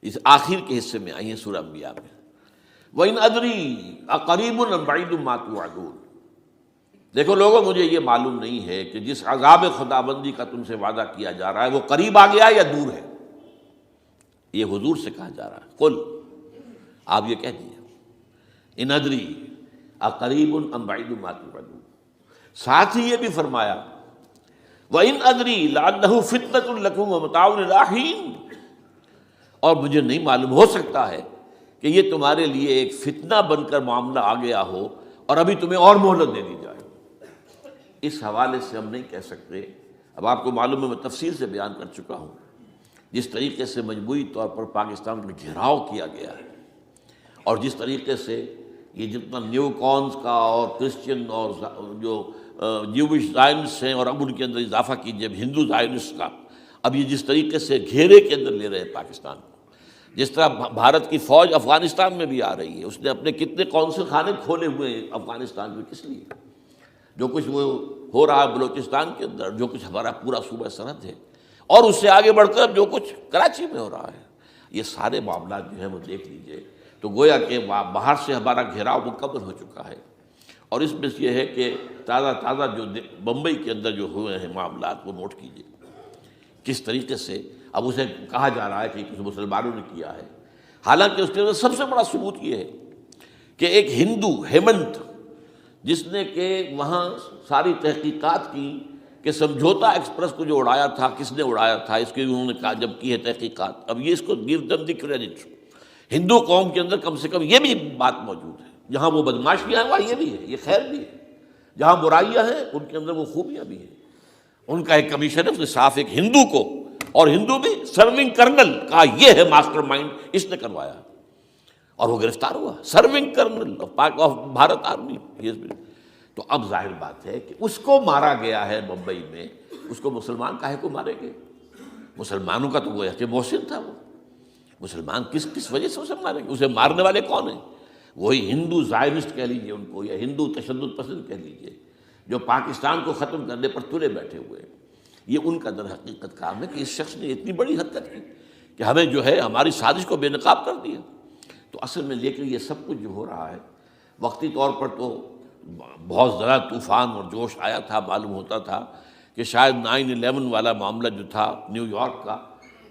A: اس آخر کے حصے میں آئی ہیں سورہ انبیاء میں، وَإِنْ أَدْرِي أَقَرِيبٌ أَمْ بَعِيدٌ مَا تُوعَدُونَ۔ دیکھو لوگوں، مجھے یہ معلوم نہیں ہے کہ جس عذاب خداوندی کا تم سے وعدہ کیا جا رہا ہے وہ قریب آ گیا یا دور ہے۔ یہ حضور سے کہا جا رہا ہے، قل، آپ یہ کہہ دیجیے، ان ادری اقریب ام بعید ما توعدون۔ ساتھ ہی یہ بھی فرمایا وَإِنْ أَدْرِي لَعَلَّهُ فِتْنَةٌ لَكُمْ وَمَتَاعٌ إِلَىٰ حِينٍ، اور مجھے نہیں معلوم، ہو سکتا ہے کہ یہ تمہارے لیے ایک فتنہ بن کر معاملہ آ گیا ہو اور ابھی تمہیں اور مہلت دے دی جائے۔ اس حوالے سے ہم نہیں کہہ سکتے، اب آپ کو معلوم ہے میں تفصیل سے بیان کر چکا ہوں جس طریقے سے مجموعی طور پر پاکستان میں گھیراؤ کیا گیا ہے، اور جس طریقے سے یہ جتنا نیو کونز کا اور کرسچن اور جو جیوش زائنس ہیں، اور اب ان کے اندر اضافہ کیجیے ہندو زائنس کا، اب یہ جس طریقے سے گھیرے کے اندر لے رہے ہیں پاکستان کو، جس طرح بھارت کی فوج افغانستان میں بھی آ رہی ہے، اس نے اپنے کتنے قونصل خانے کھولے ہوئے ہیں افغانستان میں، کس لیے؟ جو کچھ وہ ہو رہا ہے بلوچستان کے اندر، جو کچھ ہمارا پورا صوبہ سرحد ہے، اور اس سے آگے بڑھ کر جو کچھ کراچی میں ہو رہا ہے، یہ سارے معاملات جو ہیں وہ دیکھ لیجئے تو گویا کہ باہر سے ہمارا گھیراؤ مکمل ہو چکا ہے، اور اس میں یہ ہے کہ تازہ جو بمبئی کے اندر جو ہوئے ہیں معاملات وہ نوٹ کیجئے کس طریقے سے اب اسے کہا جا رہا ہے کہ کسی مسلمانوں نے کیا ہے، حالانکہ اس کے اندر سب سے بڑا ثبوت یہ ہے کہ ایک ہندو ہیمنت، جس نے کہ وہاں ساری تحقیقات کی کہ سمجھوتا ایکسپریس کو جو اڑایا تھا کس نے اڑایا تھا، اس کی انہوں نے کہا جب کی ہے تحقیقات، اب یہ اس کو گیو دم دی کریڈٹ، ہندو قوم کے اندر کم سے کم یہ بھی بات موجود ہے، جہاں وہ بدماشیاں ہیں وہاں یہ بھی ہے، یہ خیر بھی ہے، جہاں برائیاں ہیں ان کے اندر وہ خوبیاں بھی ہیں۔ ان کا ایک کمیشن ہے، اس نے صاف ایک ہندو کو، اور ہندو بھی سرونگ کرنل کہا یہ ہے ماسٹر مائنڈ، اس نے کروایا، اور وہ گرفتار ہوا، serving kernel of Bharat army. تو اب ظاہر بات ہے کہ اس کو مارا گیا ہے بمبئی میں، اس کو مسلمان کاہے کو مارے گئے؟ مسلمانوں کا تو وہ کہ محسن تھا، وہ مسلمان کس وجہ سے اسے مارے گئے؟ اسے مارنے والے کون ہیں؟ وہی ہندو زائنسٹ کہہ لیجیے ان کو، یا ہندو تشدد پسند کہہ لیجیے، جو پاکستان کو ختم کرنے پر تلے بیٹھے ہوئے ہیں۔ یہ ان کا در حقیقت کام ہے کہ اس شخص نے اتنی بڑی حرکت کی کہ ہمیں جو ہے ہماری سازش کو بے نقاب کر دیا۔ تو اصل میں لیکن یہ سب کچھ جو ہو رہا ہے وقتی طور پر تو بہت زیادہ طوفان اور جوش آیا تھا، معلوم ہوتا تھا کہ شاید 9/11 والا معاملہ جو تھا نیو یارک کا،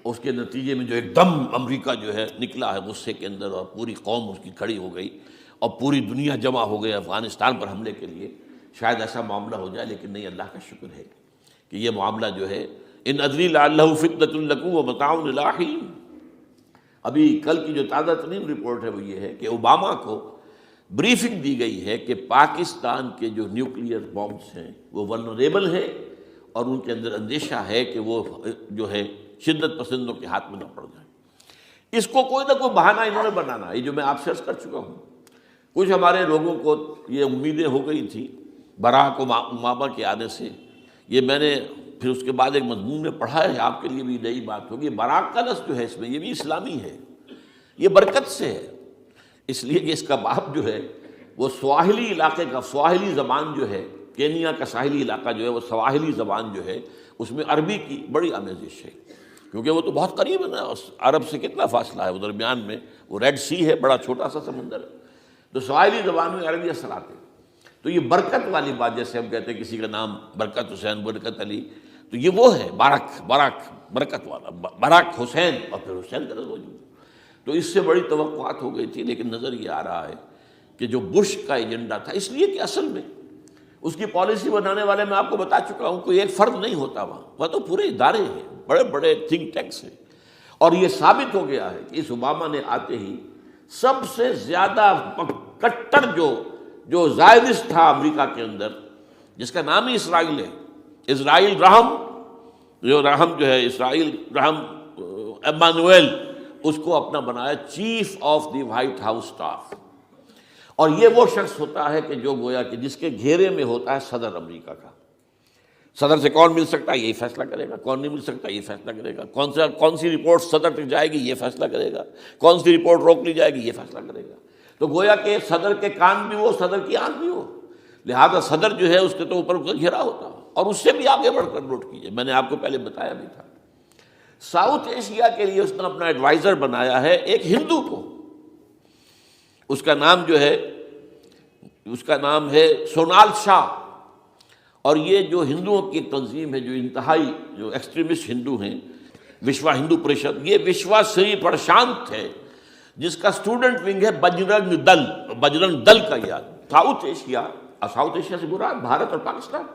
A: اس کے نتیجے میں جو ایک دم امریکہ جو ہے نکلا ہے غصے کے اندر، اور پوری قوم اس کی کھڑی ہو گئی اور پوری دنیا جمع ہو گئی افغانستان پر حملے کے لیے، شاید ایسا معاملہ ہو جائے. لیکن نہیں، اللہ کا شکر ہے کہ یہ معاملہ جو ہے ان ادری لعلہ فتنۃ لکم ومتاع الی حین. ابھی کل کی جو تازہ ترین رپورٹ ہے وہ یہ ہے کہ اوباما کو بریفنگ دی گئی ہے کہ پاکستان کے جو نیوکلیئر بامبس ہیں وہ ولنریبل ہیں، اور ان کے اندر اندیشہ ہے کہ وہ جو ہے شدت پسندوں کے ہاتھ میں نہ پڑ جائیں. اس کو کوئی نہ کوئی بہانہ انہوں نے بنانا ہے، یہ جو میں آپ سے عرض کر چکا ہوں. کچھ ہمارے لوگوں کو یہ امیدیں ہو گئی تھی براک اوباما کے آنے سے. یہ میں نے پھر اس کے بعد ایک مضمون میں پڑھا ہے، آپ کے لیے بھی نئی بات ہوگی. براک کا لفظ جو ہے اس میں یہ بھی اسلامی ہے، یہ برکت سے ہے، اس لیے کہ اس کا باپ جو ہے وہ سواحلی علاقے کا، سواحلی زبان جو ہے، کینیا کا ساحلی علاقہ جو ہے وہ سواحلی زبان جو ہے اس میں عربی کی بڑی آمیزش ہے، کیونکہ وہ تو بہت قریب ہے نا، عرب سے کتنا فاصلہ ہے، وہ درمیان میں وہ ریڈ سی ہے، بڑا چھوٹا سا سمندر ہے، تو سواحلی زبان میں عربی اثرات ہیں. تو یہ برکت والی بات، جیسے ہم کہتے ہیں کسی کا نام برکت حسین، برکت علی، تو یہ وہ ہے باراک برکت والا، باراک حسین، اور پھر حسین کا نظر. تو اس سے بڑی توقعات ہو گئی تھی، لیکن نظر یہ آ رہا ہے کہ جو بش کا ایجنڈا تھا، اس لیے کہ اصل میں اس کی پالیسی بنانے والے میں آپ کو بتا چکا ہوں کوئی ایک فرد نہیں ہوتا وہاں تو پورے ادارے ہیں، بڑے بڑے تھنک ٹینکس ہیں. اور یہ ثابت ہو گیا ہے کہ اس اوباما نے آتے ہی سب سے زیادہ کٹر جو زائدست تھا امریکہ کے اندر، جس کا نام ہی اسرائیل ہے، اسرائیل رحم، جو ہے اسرائیل رحم ایمانویل، اس کو اپنا بنایا chief of the white house staff. اور یہ وہ شخص ہوتا ہے کہ جو گویا کہ جس کے گھیرے میں ہوتا ہے صدر امریکہ کا. صدر سے کون مل سکتا ہے یہی فیصلہ کرے گا، کون نہیں مل سکتا یہ فیصلہ کرے گا، کون سی رپورٹ صدر تک جائے گی یہ فیصلہ کرے گا، کون سی رپورٹ روک لی جائے گی یہ فیصلہ کرے گا. تو گویا کہ صدر کے کان بھی ہو، صدر کی آنکھ بھی ہو، لہذا صدر جو ہے اس کے تو اوپر اس کا گھیرا ہوتا ہو. اور اس سے بھی آگے بڑھ کر نوٹ کیجیے، میں نے آپ کو پہلے بتایا بھی تھا، ساؤتھ ایشیا کے لیے اس نے اپنا ایڈوائزر بنایا ہے ایک ہندو کو. اس کا نام ہے سونال شاہ. اور یہ جو ہندوؤں کی تنظیم ہے، جو انتہائی جو ایکسٹریمسٹ ہندو ہیں، وشوا ہندو پریشد، یہ وشوا سری پرشانت ہے جس کا اسٹوڈنٹ ونگ ہے بجرنگ دل کا. یاد ساؤتھ ایشیا سے مراد بھارت اور پاکستان،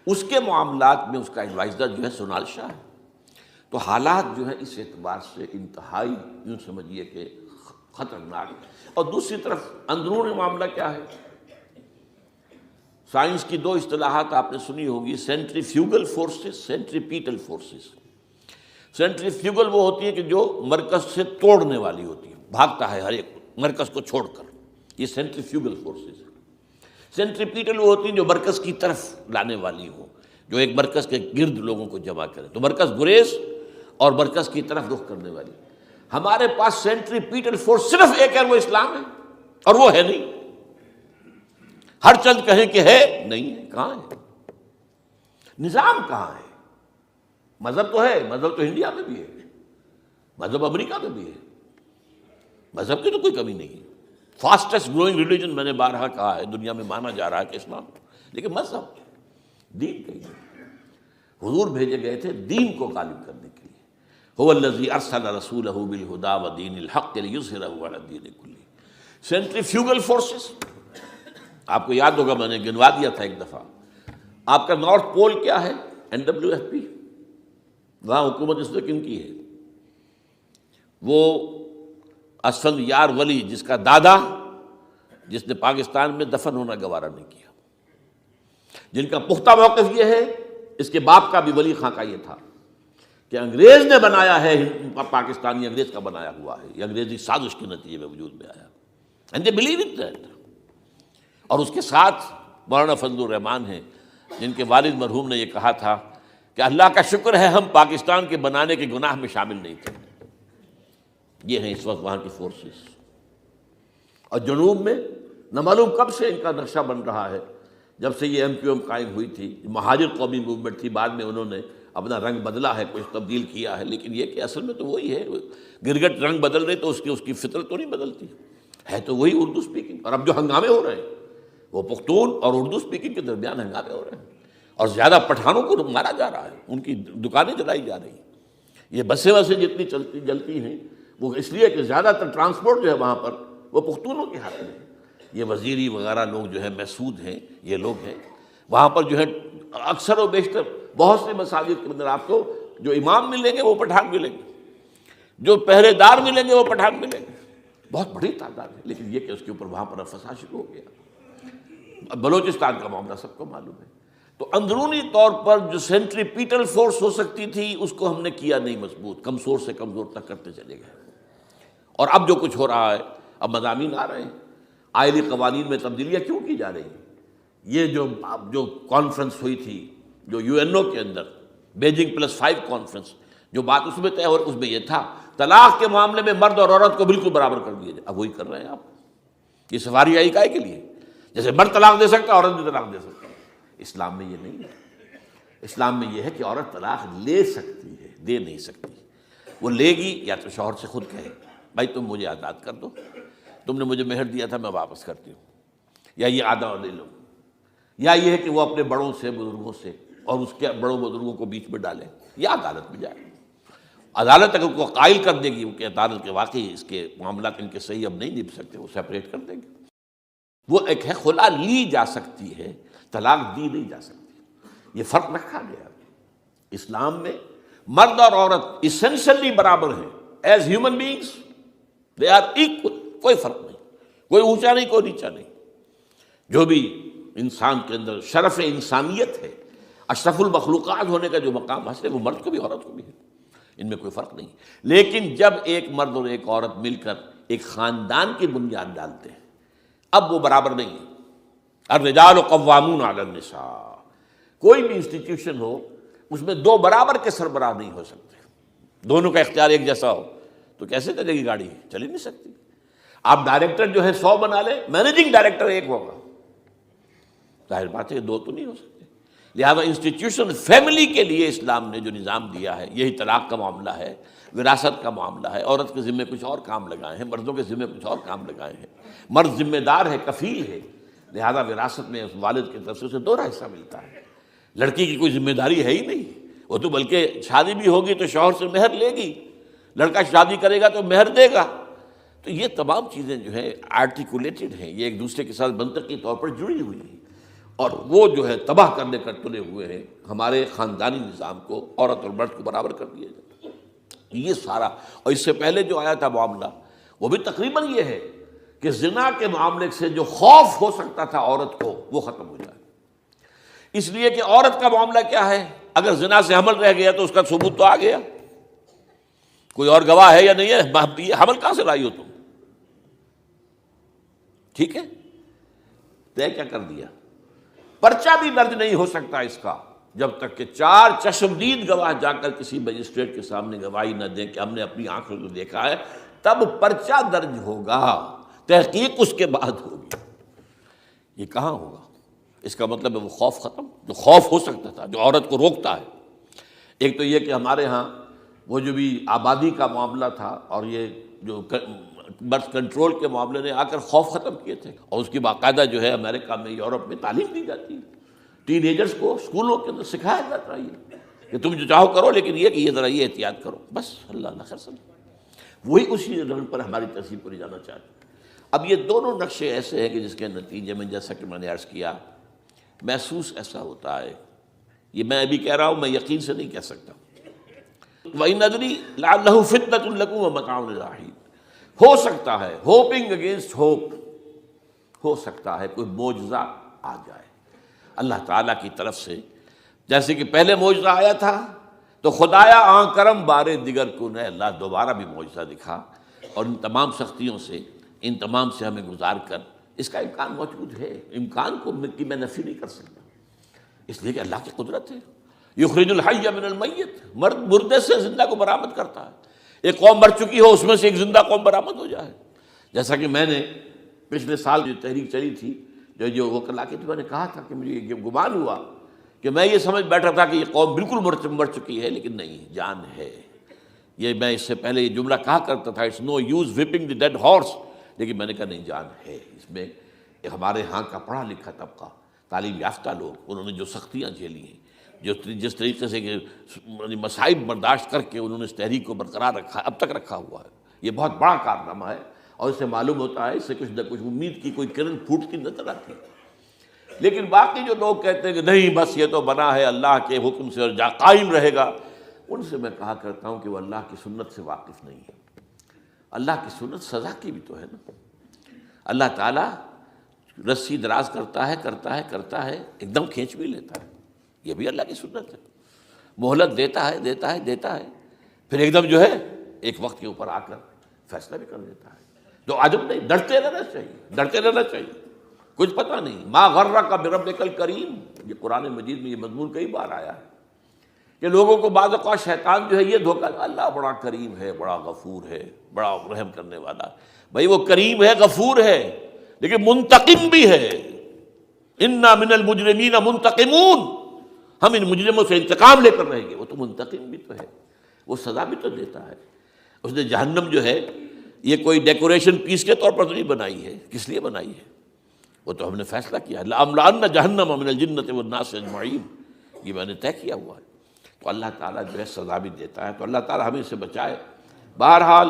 A: اس کے معاملات میں اس کا ایڈوائزر جو ہے سونال شاہ ہے. تو حالات جو ہے اس اعتبار سے انتہائی یوں سمجھیے کہ خطرناک. اور دوسری طرف اندرون معاملہ کیا ہے؟ سائنس کی دو اصطلاحات آپ نے سنی ہوگی، centrifugal forces, centripetal forces. Centrifugal وہ ہوتی ہیں کہ جو مرکز سے توڑنے والی ہوتی ہے، بھاگتا ہے ہر ایک مرکز کو چھوڑ کر، یہ سینٹریفیوگل فورسز. سینٹریپیٹل وہ ہوتی ہیں جو مرکز کی طرف لانے والی ہوں، جو ایک مرکز کے گرد لوگوں کو جمع کرے. تو مرکز گریز اور مرکز کی طرف رخ کرنے والی. ہمارے پاس سینٹریپیٹل فورس صرف ایک ہے، وہ اسلام ہے، اور وہ ہے نہیں. ہر چند کہیں کہ ہے، نہیں ہے. کہاں ہے نظام؟ کہاں ہے مذہب؟ تو ہے، مذہب تو انڈیا میں بھی ہے، مذہب امریکہ میں بھی ہے، مذہب کی تو کوئی کمی نہیں ہے. فاسٹسٹ گروئنگ ریلیجن میں نے بارہا کہا ہے دنیا میں مانا جا رہا ہے کہ اسلام، لیکن مذہب دین کہیں نہیں. حضور بھیجے گئے تھے دین کو غالب کرنے کے لیے. هو الذی ارسل رسولہ بالہدی ودین الحق لیظہرہ علی الدین کلہ. سینٹریفیوگل فورسز آپ کو یاد ہوگا، میں نے گنوا دیا تھا ایک دفعہ. آپ کا نارتھ پول کیا ہے؟ NWFP. وہاں حکومت اس نے کن کی ہے؟ وہ اسفند یار ولی، جس کا دادا، جس نے پاکستان میں دفن ہونا گوارا نہیں کیا، جن کا پختہ موقف یہ ہے. اس کے باپ کا بھی ولی خاں کا یہ تھا کہ انگریز نے بنایا ہے پاکستانی، انگریز کا بنایا ہوا ہے، یہ انگریزی سازش کے نتیجے میں وجود میں آیا. And they believe in that. اور اس کے ساتھ مولانا فضل الرحمان ہیں جن کے والد مرحوم نے یہ کہا تھا کہ اللہ کا شکر ہے ہم پاکستان کے بنانے کے گناہ میں شامل نہیں تھے. یہ ہیں اس وقت وہاں کی فورسز. اور جنوب میں نہ معلوم کب سے ان کا نقشہ بن رہا ہے، جب سے یہ MQM قائم ہوئی تھی. مہاجر قومی موومنٹ تھی، بعد میں انہوں نے اپنا رنگ بدلا ہے، کچھ تبدیل کیا ہے، لیکن یہ کہ اصل میں تو وہی ہے. گرگٹ رنگ بدل رہے تو اس کی فطرت تو نہیں بدلتی، ہے تو وہی اردو اسپیکنگ. اور اب جو ہنگامے ہو رہے ہیں وہ پختون اور اردو اسپیکنگ کے درمیان ہنگامے ہو رہے ہیں، اور زیادہ پٹھانوں کو مارا جا رہا ہے، ان کی دکانیں جلائی جا رہی ہیں. یہ بسیں جتنی جلتی ہیں وہ اس لیے کہ زیادہ تر ٹرانسپورٹ جو ہے وہاں پر وہ پختونوں کے ہاتھ میں ہے. یہ وزیری وغیرہ لوگ جو ہے محسود ہیں، یہ لوگ ہیں وہاں پر جو ہے اکثر و بیشتر بہت سے مساجد کے اندر آپ کو جو امام ملیں گے وہ پٹھان ملیں گے، جو پہرے دار ملیں گے وہ پٹھان ملیں گے. بہت بڑی تعداد ہے، لیکن یہ کہ اس کے اوپر وہاں پر فساد شروع ہو گیا. بلوچستان کا معاملہ سب کو معلوم ہے. تو اندرونی طور پر جو سینٹریپیٹل فورس ہو سکتی تھی اس کو ہم نے کیا نہیں مضبوط، کمزور سے کمزور تک کرتے چلے گئے. اور اب جو کچھ ہو رہا ہے، اب مضامین آ رہے ہیں، آئلی قوانین میں تبدیلیاں کیوں کی جا رہی ہیں. یہ جو کانفرنس ہوئی تھی جو یو این او کے اندر، بیجنگ +5 کانفرنس، جو بات اس میں طے ہو اس میں یہ تھا طلاق کے معاملے میں مرد اور عورت کو بالکل برابر کر دیا جائے. اب وہی کر رہے ہیں آپ. یہ سفاری آئی کائے کے لیے، جیسے مرد طلاق دے سکتا ہے عورت بھی طلاق دے سکتا ہے. اسلام میں یہ نہیں ہے. اسلام میں یہ ہے کہ عورت طلاق لے سکتی ہے، دے نہیں سکتی. وہ لے گی یا تو شوہر سے خود کہے بھائی تم مجھے آزاد کر دو، تم نے مجھے مہر دیا تھا میں واپس کرتی ہوں، یا یہ آدھا لے لو، یا یہ ہے کہ وہ اپنے بڑوں سے بزرگوں سے اور اس کے بڑوں بزرگوں کو بیچ میں ڈالیں یا عدالت میں جائے. عدالت اگر کو قائل کر دے گی کہ عدالت کے واقعی اس کے معاملات ان کے صحیح اب نہیں نبھ سکتے، وہ سیپریٹ کر دیں گے. وہ ایک ہے خلا لی جا سکتی ہے، طلاق دی نہیں جا سکتی. یہ فرق رکھا گیا. اسلام میں مرد اور عورت اسینشلی برابر ہیں. As human beings they are equal. کوئی فرق نہیں، کوئی اونچا نہیں، کوئی نیچا نہیں. جو بھی انسان کے اندر شرف انسانیت ہے، اشرف المخلوقات ہونے کا جو مقام حاصل ہے، وہ مرد کو بھی عورت کو بھی ہے. ان میں کوئی فرق نہیں. لیکن جب ایک مرد اور ایک عورت مل کر ایک خاندان کی بنیاد ڈالتے ہیں، اب وہ برابر نہیں ہے. الرجال قوامون علی النساء. کوئی بھی انسٹیٹیوشن ہو اس میں دو برابر کے سربراہ نہیں ہو سکتے. دونوں کا اختیار ایک جیسا ہو تو کیسے چلے گی گاڑی؟ چل ہی نہیں سکتی. آپ ڈائریکٹر جو ہے 100 بنا لیں، مینیجنگ ڈائریکٹر ایک ہوگا، ظاہر بات ہے دو تو نہیں ہو سکتے. لہذا انسٹیٹیوشن فیملی کے لیے اسلام نے جو نظام دیا ہے، یہی طلاق کا معاملہ ہے، وراثت کا معاملہ ہے. عورت کے ذمے کچھ اور کام لگائے ہیں، مردوں کے ذمے کچھ اور کام لگائے ہیں. مرد ذمہ دار ہے، کفیل ہے، لہذا وراثت میں والد کی طرف سے اسے 2 حصہ ملتا ہے. لڑکی کی کوئی ذمہ داری ہے ہی نہیں. وہ تو بلکہ شادی بھی ہوگی تو شوہر سے مہر لے گی، لڑکا شادی کرے گا تو مہر دے گا. تو یہ تمام چیزیں جو ہے آرٹیکولیٹڈ ہیں، یہ ایک دوسرے کے ساتھ منطقی طور پر جڑی ہوئی ہیں، اور وہ جو ہے تباہ کرنے کر تلے ہوئے ہیں ہمارے خاندانی نظام کو. عورت اور مرد کو برابر کر دیا جائے. یہ سارا، اور اس سے پہلے جو آیا تھا معاملہ وہ بھی تقریباً یہ ہے کہ زنا کے معاملے سے جو خوف ہو سکتا تھا عورت کو وہ ختم ہو جائے. اس لیے کہ عورت کا معاملہ کیا ہے، اگر زنا سے حمل رہ گیا تو اس کا ثبوت تو آ گیا، کوئی اور گواہ ہے یا نہیں ہے، یہ حمل کہاں سے لائی ہو تم؟ ٹھیک ہے، طے کیا کر دیا. پرچہ بھی درج نہیں ہو سکتا اس کا جب تک کہ 4 چشمدید گواہ جا کر کسی مجسٹریٹ کے سامنے گواہی نہ دیں کہ ہم نے اپنی آنکھوں سے دیکھا ہے، تب پرچہ درج ہوگا. تحقیق اس کے بعد ہوگی. یہ کہاں ہوگا؟ اس کا مطلب ہے وہ خوف ختم، جو خوف ہو سکتا تھا، جو عورت کو روکتا ہے. ایک تو یہ کہ ہمارے ہاں وہ جو بھی آبادی کا معاملہ تھا اور یہ جو برتھ کنٹرول کے معاملے نے آ کر خوف ختم کیے تھے، اور اس کی باقاعدہ جو ہے امریکہ میں، یورپ میں تعلیم دی جاتی ہے. ٹین ایجرز کو اسکولوں کے اندر سکھایا جاتا ہے کہ تم جو چاہو کرو، لیکن یہ کہ یہ ذرا یہ احتیاط کرو. بس اللہ خیر سمجھ. وہی اسی رنگ پر ہماری تہذیب کو لے جانا چاہتے ہیں. اب یہ دونوں نقشے ایسے ہیں کہ جس کے نتیجے میں، جیسا کہ میں نے عرض کیا، محسوس ایسا ہوتا ہے. یہ میں ابھی کہہ رہا ہوں، میں یقین سے نہیں کہہ سکتا. وَإِنْ نَدْرِي لَعَلَّهُ فِتْنَةٌ لَكُمْ وَمَتَاعٌ إِلَىٰ حِينٍ. ہو سکتا ہے، ہوپنگ اگینسٹ ہوپ، ہو سکتا ہے کوئی معجزہ آ جائے اللہ تعالیٰ کی طرف سے. جیسے کہ پہلے معجزہ آیا تھا تو خدایا آن کرم بارے دیگر کن ہے، اللہ دوبارہ بھی معجزہ دکھا، اور ان تمام سختیوں سے، ان تمام سے ہمیں گزار کر اس کا امکان موجود ہے. امکان کو میں نفی نہیں کر سکتا، اس لیے کہ اللہ کی قدرت ہے. یخرج الحی من المیت، مردے سے زندہ کو برآمد کرتا ہے. ایک قوم مر چکی ہو، اس میں سے ایک زندہ قوم برآمد ہو جائے. جیسا کہ میں نے پچھلے سال جو تحریک چلی تھی، جو وکلا کی تھی، میں نے کہا تھا کہ مجھے یہ گمان ہوا کہ میں یہ سمجھ بیٹھا تھا کہ یہ قوم بالکل مر چکی ہے، لیکن نہیں، جان ہے۔ یہ میں اس سے پہلے یہ جملہ کہا کرتا تھا، it's no use whipping the dead horse, لیکن میں نے کہا نہیں، جان ہے اس میں۔ ہمارے ہاں کا پڑھا لکھا طبقہ، تعلیم یافتہ لوگ، انہوں نے جو سختیاں جھیلی ہیں، جس طریقے سے کہ مصائب برداشت کر کے انہوں نے اس تحریک کو برقرار رکھا ہے، اب تک رکھا ہوا ہے، یہ بہت بڑا کارنامہ ہے، اور اس سے معلوم ہوتا ہے، اس سے کچھ نہ کچھ امید کی کوئی کرن پھوٹتی نظر آتی ہے۔ لیکن باقی جو لوگ کہتے ہیں کہ نہیں بس یہ تو بنا ہے اللہ کے حکم سے اور قائم رہے گا، ان سے میں کہا کرتا ہوں کہ وہ اللہ کی سنت سے واقف نہیں ہے۔ اللہ کی سنت سزا کی بھی تو ہے نا۔ اللہ تعالیٰ رسی دراز کرتا ہے، ایک دم کھینچ بھی لیتا ہے، یہ بھی اللہ کی سنت ہے۔ مہلت دیتا ہے، پھر ایک دم جو ہے ایک وقت کے اوپر آ کر فیصلہ بھی کر دیتا ہے۔ تو عجب نہیں، ڈرتے رہنا چاہیے، کچھ پتہ نہیں۔ ما غرک بربک الکریم، یہ قرآن مجید میں یہ مضمون کئی بار آیا ہے کہ لوگوں کو بعض اوقات شیطان جو ہے یہ دھوکہ، اللہ بڑا کریم ہے، بڑا غفور ہے، بڑا رحم کرنے والا۔ بھائی وہ کریم ہے، غفور ہے، لیکن منتقم بھی ہے۔ انا من المجرمین منتقمون، ہم ان مجرموں سے انتقام لے کر رہیں گے۔ وہ تو منتقم بھی تو ہے، وہ سزا بھی تو دیتا ہے۔ اس نے جہنم جو ہے یہ کوئی ڈیکوریشن پیس کے طور پر تو نہیں بنائی ہے، کس لیے بنائی ہے؟ وہ تو ہم نے فیصلہ کیا ہے، لَأَمْلَأَنَّ جَهَنَّمَ مِنَ الْجِنَّةِ وَالنَّاسِ أَجْمَعِينَ، یہ میں نے طے کیا ہوا ہے۔ تو اللہ تعالیٰ جو ہے سزا بھی دیتا ہے، تو اللہ تعالیٰ ہمیں اس سے بچائے۔ بہرحال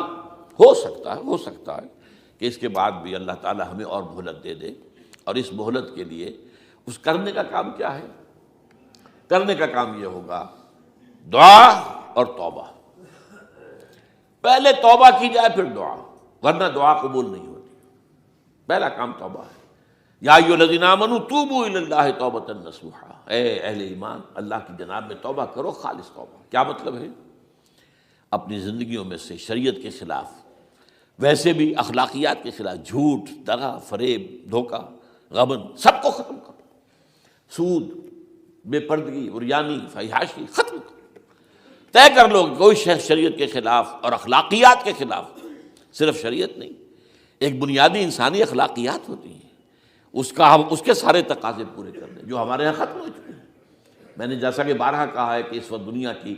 A: ہو سکتا ہے کہ اس کے بعد بھی اللہ تعالیٰ ہمیں اور مہلت دے دے، اور اس مہلت کے لیے اس کرنے کا کام کیا ہے؟ کرنے کا کام یہ ہوگا دعا اور توبہ۔ پہلے توبہ کی جائے پھر دعا، ورنہ دعا قبول نہیں ہوتی۔ پہلا کام توبہ ہے۔ یا ایھا الذین آمنوا توبوا الی اللہ توبۃ نصوحا، اے اہل ایمان اللہ کی جناب میں توبہ کرو، خالص توبہ۔ کیا مطلب ہے؟ اپنی زندگیوں میں سے شریعت کے خلاف، ویسے بھی اخلاقیات کے خلاف، جھوٹ، دغا، فریب، دھوکہ، غبن، سب کو ختم کرو۔ سود، بے پردگی، عریانی، فحاشی ختم کرو۔ طے کر لو کہ کوئی شخص شریعت کے خلاف اور اخلاقیات کے خلاف، صرف شریعت نہیں، ایک بنیادی انسانی اخلاقیات ہوتی ہیں، اس کے سارے تقاضے پورے کرنے جو ہمارے ہاں ختم ہو چکے ہیں۔ میں نے جیسا کہ بارہا کہا ہے کہ اس وقت دنیا کی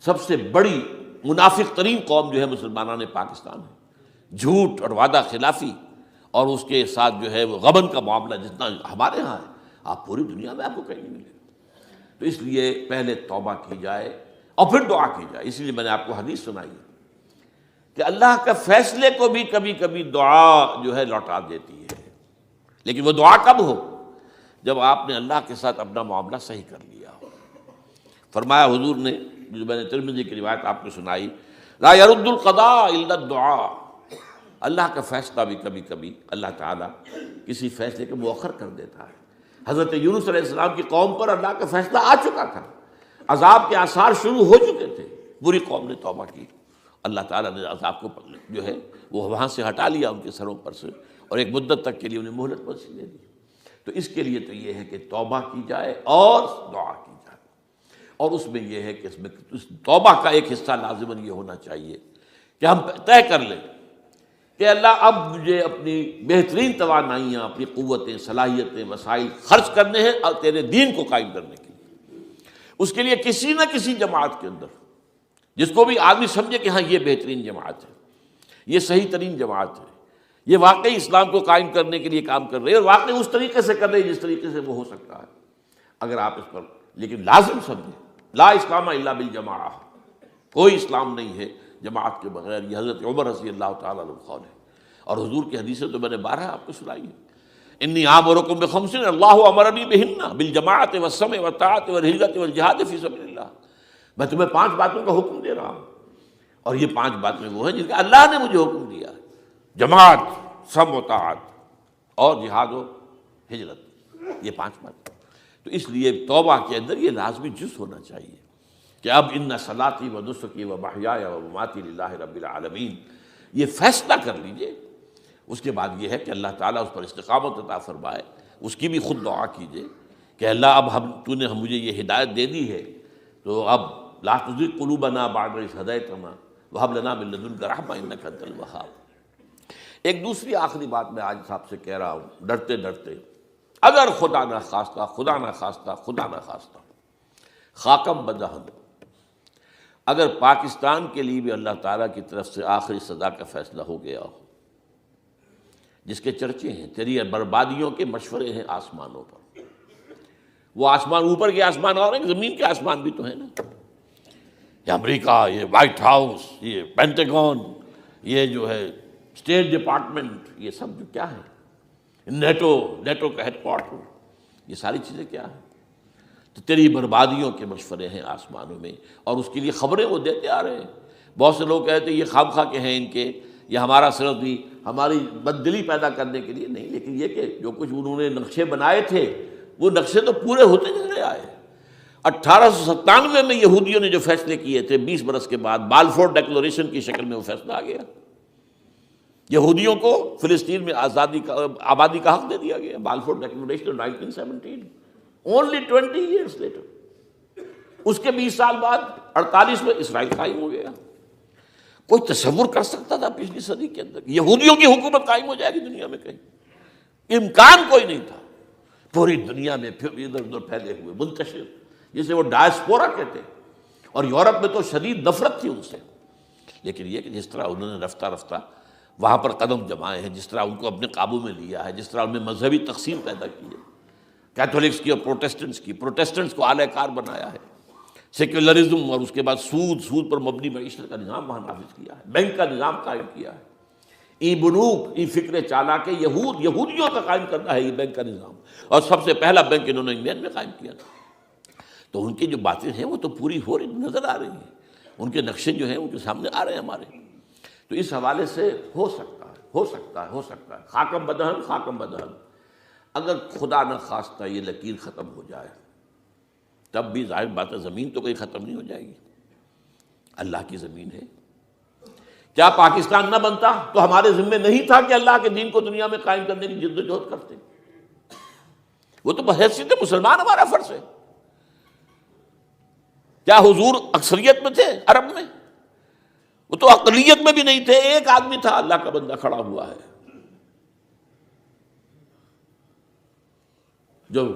A: سب سے بڑی منافق ترین قوم جو ہے مسلمانان پاکستان ہے۔ جھوٹ اور وعدہ خلافی، اور اس کے ساتھ جو ہے وہ غبن کا معاملہ جتنا ہمارے ہاں ہے، آپ پوری دنیا میں آپ کو کہیں نہیں ملے۔ تو اس لیے پہلے توبہ کی جائے اور پھر دعا کی جائے۔ اسی لیے میں نے آپ کو حدیث سنائی ہے کہ اللہ کے فیصلے کو بھی کبھی کبھی دعا جو ہے لوٹا دیتی ہے، لیکن وہ دعا کب ہو؟ جب آپ نے اللہ کے ساتھ اپنا معاملہ صحیح کر لیا ہو۔ فرمایا حضور نے، جو میں نے ترمذی کی روایت آپ کو سنائی، لا يرد القضاء الا الدعاء، اللہ کا فیصلہ بھی کبھی کبھی اللہ تعالیٰ کسی فیصلے کو مؤخر کر دیتا ہے۔ حضرت یونس علیہ السلام کی قوم پر اللہ کا فیصلہ آ چکا تھا، عذاب کے آثار شروع ہو چکے تھے، بری قوم نے توبہ کی، اللہ تعالیٰ نے عذاب کو جو ہے وہ وہاں سے ہٹا لیا ان کے سروں پر سے، اور ایک مدت تک کے لیے انہیں مہلت بخشی دے دی۔ تو اس کے لیے تو یہ ہے کہ توبہ کی جائے اور دعا کی جائے، اور اس میں یہ ہے کہ اس میں اس توبہ کا ایک حصہ لازماً یہ ہونا چاہیے کہ ہم طے کر لیں کہ اللہ اب مجھے اپنی بہترین توانائیاں، اپنی قوتیں، صلاحیتیں، وسائل خرچ کرنے ہیں اور تیرے دین کو قائم کرنے کے لیے۔ اس کے لیے کسی نہ کسی جماعت کے اندر، جس کو بھی آدمی سمجھے کہ ہاں یہ بہترین جماعت ہے، یہ صحیح ترین جماعت ہے، یہ واقعی اسلام کو قائم کرنے کے لیے کام کر رہی ہے، اور واقعی اس طریقے سے کر رہی ہے جس طریقے سے وہ ہو سکتا ہے، اگر آپ اس پر لیکن لازم سمجھیں لا اسلام الا بالجماعہ، کوئی اسلام نہیں ہے جماعت کے بغیر۔ یہ حضرت عمر رضی اللہ تعالیٰ عنہ قول ہے، اور حضور کی حدیثیں تو میں نے بارہا آپ کو سنائی ہے۔ انی آمرکم بخمس اللہ امرنی بہن بالجماعت والسمع والطاعۃ والہجرۃ والجہاد فی سبیل اللہ، میں تمہیں 5 باتوں کا حکم دے رہا ہوں، اور یہ 5 باتیں وہ ہیں جن کا اللہ نے مجھے حکم دیا ہے، جماعت، سمع و طاعت اور جہاد و ہجرت، یہ 5 باتیں۔ تو اس لیے توبہ کے اندر یہ لازمی جز ہونا چاہیے کہ اب ان صلاتی و نسکی و محیای و مماتی للہ رب العالمین، یہ فیصلہ کر لیجئے۔ اس کے بعد یہ ہے کہ اللہ تعالیٰ اس پر استقامت عطا فرمائے، اس کی بھی خود دعا کیجئے کہ اللہ اب تو نے مجھے یہ ہدایت دے دی ہے، تو اب لا تزغ قلوبنا بعد اذ ہدیتنا وہب لنا من لدنک رحمۃ انک انت الوہاب۔ ایک دوسری آخری بات میں آج صاحب سے کہہ رہا ہوں، ڈرتے ڈرتے، اگر خدا نہ خواستہ خاکم بدہن، اگر پاکستان کے لیے بھی اللہ تعالیٰ کی طرف سے آخری سزا کا فیصلہ ہو گیا ہو، جس کے چرچے ہیں، تیری بربادیوں کے مشورے ہیں آسمانوں پر، وہ آسمان اوپر کے آسمان اور ہیں، زمین کے آسمان بھی تو ہیں نا، یہ امریکہ، یہ وائٹ ہاؤس، یہ پینٹاگون، یہ جو ہے اسٹیٹ ڈپارٹمنٹ، یہ سب جو کیا ہے، نیٹو کا ہیڈ کوارٹر، یہ ساری چیزیں کیا ہیں؟ تو تیری بربادیوں کے مشورے ہیں آسمانوں میں، اور اس کے لیے خبریں وہ دیتے آ رہے ہیں۔ بہت سے لوگ کہتے ہیں یہ خام خواہ کے ہیں ان کے، یہ ہمارا صرف بھی ہماری بددلی پیدا کرنے کے لیے نہیں، لیکن یہ کہ جو کچھ انہوں نے نقشے بنائے تھے وہ نقشے تو پورے ہوتے چلے آئے۔ 1897 میں یہودیوں نے جو فیصلے کیے تھے، 20 برس کے بعد بالفور ڈیکلریشن کی شکل میں وہ فیصلہ آ گیا، یہودیوں کو فلسطین میں آبادی کا حق دے دیا گیا، Balfour declaration 1917، only 20 years later۔ اس کے 20 سال بعد 48 میں اسرائیل قائم ہو گیا۔ کوئی تصور کر سکتا تھا پچھلی صدی کے اندر یہودیوں کی حکومت قائم ہو جائے گی دنیا میں؟ کہیں امکان کوئی نہیں تھا۔ پوری دنیا میں پھر ادھر ادھر پھیلے ہوئے، منتشر، جسے وہ ڈائسپورا کہتے ہیں، اور یورپ میں تو شدید نفرت تھی ان سے، لیکن یہ کہ جس طرح انہوں نے رفتہ رفتہ وہاں پر قدم جمائے ہیں، جس طرح ان کو اپنے قابو میں لیا ہے، جس طرح ان میں مذہبی تقسیم پیدا کی ہے، کیتھولکس کی اور پروٹیسٹنٹس کو اعلی کار بنایا ہے، سیکولرزم اور اس کے بعد سود پر مبنی معیشت کا نظام وہاں نافذ کیا ہے، بینک کا نظام قائم کیا ہے، ای بنوک، ای فکر چالاک یہودیوں کا قائم کرنا ہے یہ بینک کا نظام، اور سب سے پہلا بینک انہوں نے انگلینڈ میں قائم کیا تھا۔ تو ان کی جو باتیں ہیں وہ تو پوری ہو رہی نظر آ رہی ہیں، ان کے نقشے جو ہیں ان کے سامنے آ رہے ہیں ہمارے۔ تو اس حوالے سے ہو سکتا ہے خاکم بدہن، اگر خدا نہ خواستہ یہ لکیر ختم ہو جائے، تب بھی ظاہر بات ہے زمین تو کوئی ختم نہیں ہو جائے گی، اللہ کی زمین ہے۔ کیا پاکستان نہ بنتا تو ہمارے ذمے نہیں تھا کہ اللہ کے دین کو دنیا میں قائم کرنے کی جد و جہد کرتے؟ وہ تو بحیثیت مسلمان ہمارا فرض ہے۔ کیا حضور اکثریت میں تھے عرب میں؟ وہ تو اقلیت میں بھی نہیں تھے، ایک آدمی تھا اللہ کا بندہ کھڑا ہوا ہے، جو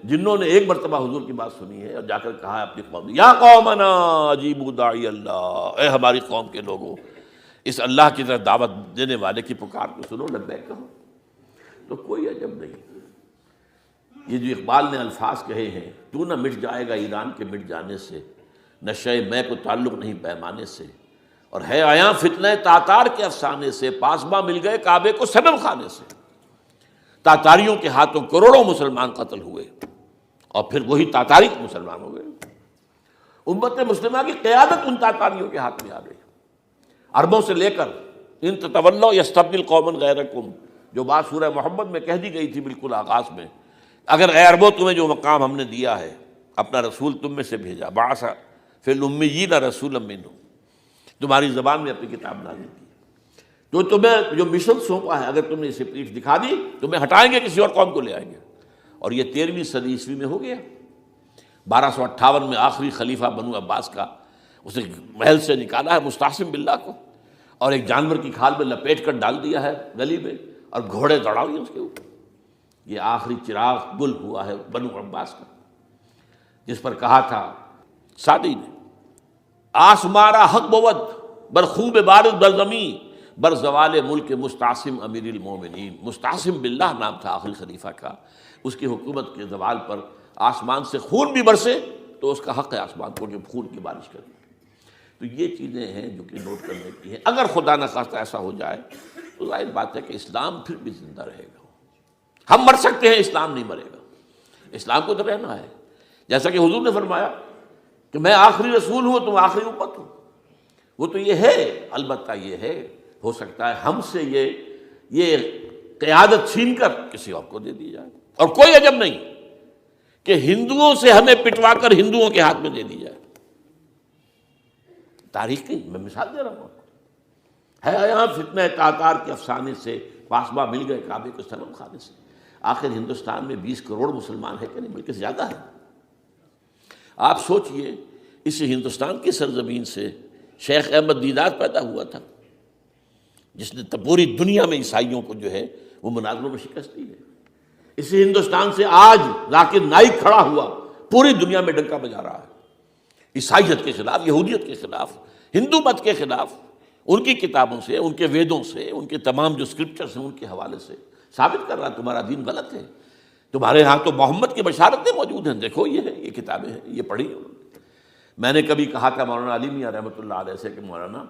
A: جنہوں نے ایک مرتبہ حضور کی بات سنی ہے اور جا کر کہا ہے اپنی قوم، یا قومنا اجیبوا داعی اللہ، اے ہماری قوم کے لوگوں، اس اللہ کی طرف دعوت دینے والے کی پکار کو سنو، لبیک کہو۔ تو کوئی عجب نہیں، یہ جو اقبال نے الفاظ کہے ہیں، تو نہ مٹ جائے گا ایران کے مٹ جانے سے، نشے میں کو تعلق نہیں پیمانے سے، اور ہے آیاں فتنہ تاتار کے افسانے سے، پاسباں مل گئے کعبے کو صنم خانے سے۔ تاتاریوں کے ہاتھوں کروڑوں مسلمان قتل ہوئے، اور پھر وہی تاتاری مسلمان ہو گئے۔ امت مسلمہ کی قیادت ان تاتاریوں کے ہاتھ میں آ گئی، عربوں سے لے کر ان تتولوا یستبدل قوما غیرکم، جو بات سورہ محمد میں کہہ دی گئی تھی بالکل آغاز میں، اگر اے عربوں تمہیں جو مقام ہم نے دیا ہے، اپنا رسول تم میں سے بھیجا، بعث فی الامیین رسولا منہم، تمہاری زبان میں اپنی کتاب نازل کی، جو تمہیں جو مشن سونپا ہے، اگر تم نے اسے پیٹھ دکھا دی تمہیں ہٹائیں گے، کسی اور قوم کو لے آئیں گے۔ اور یہ 13ویں صدی عیسوی میں ہو گیا۔ 1258 میں آخری خلیفہ بنو عباس کا اسے محل سے نکالا ہے مستعصم باللہ کو، اور ایک جانور کی کھال میں لپیٹ کر ڈال دیا ہے گلی میں، اور گھوڑے دوڑا دیے اس کے اوپر۔ یہ آخری چراغ گل ہوا ہے بنو عباس کا، جس پر کہا تھا سعدی نے، آسمارا حق بود بر خوب بارد بر زمین بر زوال ملک مستعصم امیر المومنین۔ مستعصم باللہ نام تھا آخری خلیفہ کا، اس کی حکومت کے زوال پر آسمان سے خون بھی برسے تو اس کا حق ہے آسمان کو کہ خون کی بارش کرے۔ تو یہ چیزیں ہیں جو کہ نوٹ کرنے کی ہیں۔ اگر خدا نہ خواستہ ایسا ہو جائے تو ظاہر بات ہے کہ اسلام پھر بھی زندہ رہے گا۔ ہم مر سکتے ہیں، اسلام نہیں مرے گا، اسلام کو تو رہنا ہے۔ جیسا کہ حضور نے فرمایا کہ میں آخری رسول ہوں، تم آخری امت ہو، وہ تو یہ ہے، البتہ یہ ہے ہو سکتا ہے ہم سے یہ قیادت چھین کر کسی اور کو دے دی جائے، اور کوئی عجب نہیں کہ ہندوؤں سے ہمیں پٹوا کر ہندوؤں کے ہاتھ میں دے دی جائے۔ تاریخ کی میں مثال دے رہا ہوں، ہے یہاں فتنہ تاتار کے افسانے سے، پاسباں مل گئے کعبے کو صنم خانے سے۔ آخر ہندوستان میں 20 کروڑ مسلمان ہے کہ نہیں، بلکہ زیادہ ہے۔ آپ سوچئے اس ہندوستان کی سرزمین سے شیخ احمد دیدات پیدا ہوا تھا، جس نے پوری دنیا میں عیسائیوں کو جو ہے وہ مناظروں میں شکست دی ہے۔ اسی ہندوستان سے آج ذاکر نائک کھڑا ہوا، پوری دنیا میں ڈنکا بجا رہا ہے، عیسائیت کے خلاف، یہودیت کے خلاف، ہندو مت کے خلاف، ان کی کتابوں سے، ان کے ویدوں سے، ان کے تمام جو اسکرپچرس ہیں ان کے حوالے سے ثابت کر رہا ہے تمہارا دین غلط ہے، تمہارے ہاں تو محمد کی بشارتیں موجود ہیں، دیکھو یہ ہے، یہ کتابیں ہیں، یہ پڑھی انہوں نے۔ میں نے کبھی کہا تھا مولانا علی میاں رحمۃ اللہ علیہ سے کہ مولانا،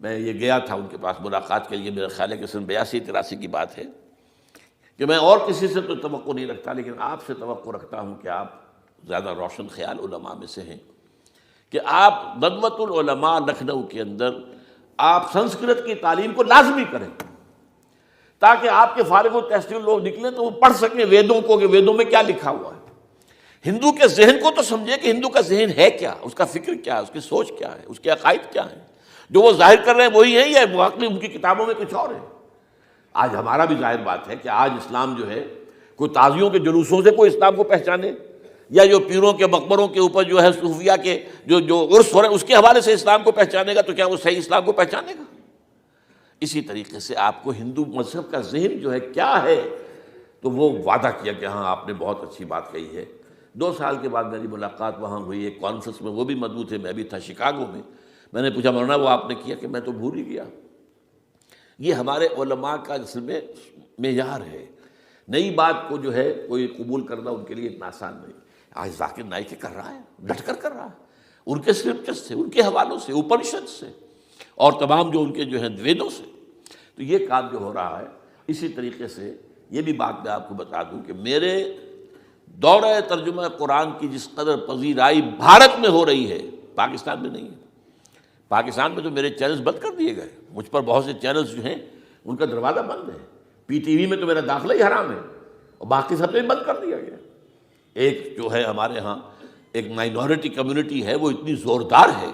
A: میں یہ گیا تھا ان کے پاس ملاقات کے لیے، میرا خیال ہے کہ سن 82-83 کی بات ہے، کہ میں اور کسی سے تو توقع نہیں رکھتا لیکن آپ سے توقع رکھتا ہوں کہ آپ زیادہ روشن خیال علماء میں سے ہیں، کہ آپ ندوۃ العلماء لکھنؤ کے اندر آپ سنسکرت کی تعلیم کو لازمی کریں، تاکہ آپ کے فارغ التحصیل لوگ نکلیں تو وہ پڑھ سکیں ویدوں کو کہ ویدوں میں کیا لکھا ہوا ہے، ہندو کے ذہن کو تو سمجھے کہ ہندو کا ذہن ہے کیا، اس کا فکر کیا ہے، اس کی سوچ کیا ہے، اس کے عقائد کیا ہیں، جو وہ ظاہر کر رہے ہیں وہی ہیں یا واقعی ان کی کتابوں میں کچھ اور ہے۔ آج ہمارا بھی ظاہر بات ہے کہ آج اسلام جو ہے، کوئی تازیوں کے جلوسوں سے کوئی اسلام کو پہچانے، یا جو پیروں کے مقبروں کے اوپر جو ہے صوفیہ کے جو عرس ہو رہے ہیں اس کے حوالے سے اسلام کو پہچانے گا، تو کیا وہ صحیح اسلام کو پہچانے گا؟ اسی طریقے سے آپ کو ہندو مذہب کا ذہن جو ہے کیا ہے، تو وہ وعدہ کیا کہ ہاں آپ نے بہت اچھی بات کہی ہے۔ 2 سال کے بعد میری ملاقات وہاں ہوئی ایک کانفرنس میں، وہ بھی مدعو تھے، میں بھی تھا شکاگو میں۔ میں نے پوچھا مولانا وہ آپ نے کیا؟ کہ میں تو بھول ہی گیا۔ یہ ہمارے علماء کا اصل میں معیار ہے، نئی بات کو جو ہے کوئی قبول کرنا ان کے لیے اتنا آسان نہیں۔ آج ذاکر نائک کر رہا ہے، ڈٹ کر رہا ہے، ان کے اسکرپچرز سے، ان کے حوالوں سے، اپنشد سے، اور تمام جو ان کے جو ہیں ویدوں سے، تو یہ کام جو ہو رہا ہے۔ اسی طریقے سے یہ بھی بات میں آپ کو بتا دوں کہ میرے دورہ ترجمہ قرآن کی جس قدر پذیرائی بھارت میں ہو رہی ہے، پاکستان میں نہیں ہے۔ پاکستان میں تو میرے چینلز بند کر دیے گئے، مجھ پر بہت سے چینلز جو ہیں ان کا دروازہ بند ہے، پی ٹی وی میں تو میرا داخلہ ہی حرام ہے، اور باقی سب نے بند کر دیا گیا۔ ایک جو ہے ہمارے ہاں ایک مائنورٹی کمیونٹی ہے، وہ اتنی زوردار ہے،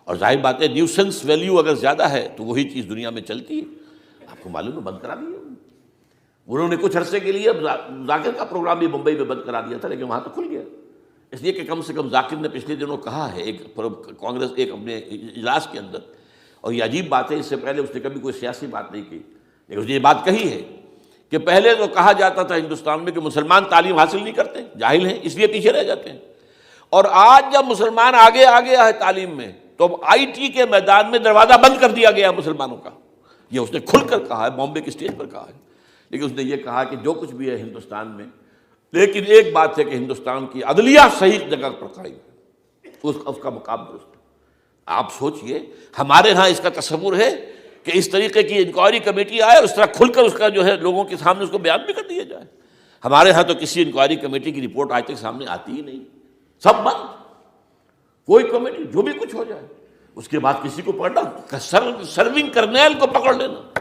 A: اور ظاہر بات ہے نیوسنس ویلیو اگر زیادہ ہے تو وہی چیز دنیا میں چلتی ہے۔ آپ کو معلوم ہے بند کرا دیا انہوں نے کچھ عرصے کے لیے، ذاکر کا پروگرام بھی ممبئی میں بند کرا دیا تھا، لیکن وہاں تو کھل گیا، اس لیے کہ کم سے کم ذاکر نے پچھلے دنوں کہا ہے ایک کانگریس ایک اپنے اجلاس کے اندر، اور یہ عجیب بات ہے، اس سے پہلے اس نے کبھی کوئی سیاسی بات نہیں کی، لیکن اس نے یہ بات کہی ہے کہ پہلے تو کہا جاتا تھا ہندوستان میں کہ مسلمان تعلیم حاصل نہیں کرتے، جاہل ہیں، اس لیے پیچھے رہ جاتے ہیں، اور آج جب مسلمان آگے آ گیا ہے تعلیم میں تو اب آئی ٹی کے میدان میں دروازہ بند کر دیا گیا مسلمانوں کا۔ یہ اس نے کھل کر کہا ہے، بامبے کی اسٹیج پر کہا ہے، لیکن اس نے یہ کہا کہ جو کچھ بھی ہے ہندوستان میں، لیکن ایک بات ہے کہ ہندوستان کی عدلیہ صحیح جگہ پر قائم ہے، اس کا مقام درست ہے۔ آپ سوچئے ہمارے ہاں اس کا تصور ہے کہ اس طریقے کی انکوائری کمیٹی آئے اور اس طرح کھل کر اس کا جو ہے لوگوں کے سامنے اس کو بیان بھی کر دیا جائے۔ ہمارے ہاں تو کسی انکوائری کمیٹی کی رپورٹ آج تک سامنے آتی ہی نہیں، سب بند، کوئی کمیٹی جو بھی کچھ ہو جائے، اس کے بعد کسی کو پکڑنا، سرونگ کرنیل کو پکڑ لینا،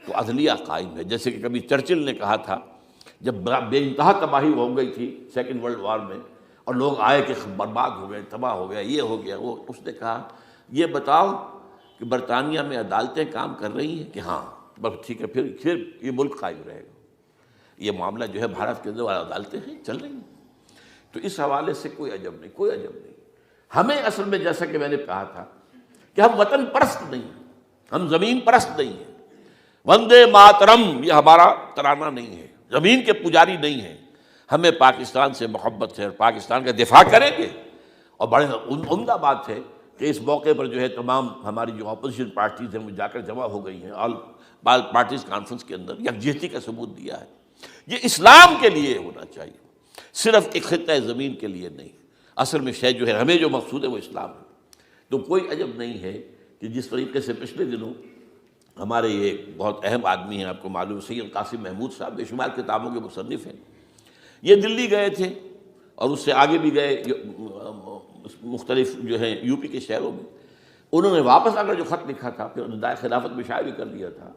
A: تو عدلیہ قائم ہے۔ جیسے کہ کبھی چرچل نے کہا تھا جب بے انتہا تباہی ہو گئی تھی سیکنڈ ورلڈ وار میں، اور لوگ آئے کہ برباد ہو گئے، تباہ ہو گیا، یہ ہو گیا وہ، اس نے کہا یہ بتاؤ کہ برطانیہ میں عدالتیں کام کر رہی ہیں؟ کہ ہاں، بس ٹھیک ہے، پھر یہ ملک قائم رہے گا۔ یہ معاملہ جو ہے بھارت کے اندر عدالتیں ہیں، چل رہی ہیں، تو اس حوالے سے کوئی عجب نہیں، کوئی عجب نہیں۔ ہمیں اصل میں جیسا کہ میں نے کہا تھا کہ ہم وطن پرست نہیں ہیں، ہم زمین پرست نہیں ہیں، وندے ماترم یہ ہمارا ترانہ نہیں ہے، زمین کے پجاری نہیں ہیں، ہمیں پاکستان سے محبت ہے اور پاکستان کا دفاع کریں گے۔ اور بڑے عمدہ بات ہے کہ اس موقع پر جو ہے تمام ہماری جو اپوزیشن پارٹیز ہیں وہ جا کر جمع ہو گئی ہیں، آل پارٹیز کانفرنس کے اندر یکجہتی کا ثبوت دیا ہے۔ یہ اسلام کے لیے ہونا چاہیے، صرف ایک خطہ زمین کے لیے نہیں۔ اصل میں شے جو ہے ہمیں جو مقصود ہے وہ اسلام ہے۔ تو کوئی عجب نہیں ہے کہ جس طریقے سے پچھلے دنوں ہمارے یہ بہت اہم آدمی ہیں، آپ کو معلوم، سید قاسم محمود صاحب بے شمار کتابوں کے مصنف ہیں، یہ دلی گئے تھے اور اس سے آگے بھی گئے مختلف جو ہیں یو پی کے شہروں میں۔ انہوں نے واپس آ کر جو خط لکھا تھا، پھر ندائے خلافت میں شائع بھی کر دیا تھا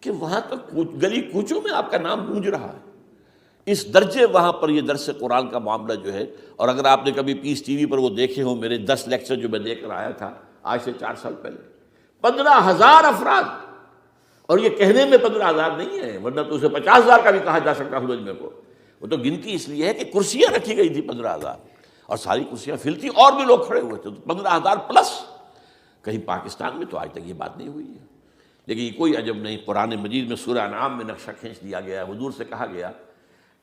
A: کہ وہاں تک گلی کوچوں میں آپ کا نام گونج رہا ہے، اس درجے وہاں پر یہ درس قرآن کا معاملہ جو ہے۔ اور اگر آپ نے کبھی پیس ٹی وی پر وہ دیکھے ہوں، میرے 10 لیکچر جو میں دے کر آیا تھا آج سے 4 سال پہلے، 15,000 افراد، اور یہ کہنے میں 15,000 نہیں ہے، ورنہ تو اسے 50,000 کا بھی کہا جا سکتا ہے مجمع کو۔ وہ تو گنتی اس لیے ہے کہ کرسیاں رکھی گئی تھی 15,000، اور ساری کرسیاں فل تھیں، اور بھی لوگ کھڑے ہوئے تھے، 15,000 پلس۔ کہیں پاکستان میں تو آج تک یہ بات نہیں ہوئی ہے، لیکن یہ کوئی عجب نہیں۔ قرآن مجید میں سورہ انعام میں نقشہ کھینچ دیا گیا ہے، حضور سے کہا گیا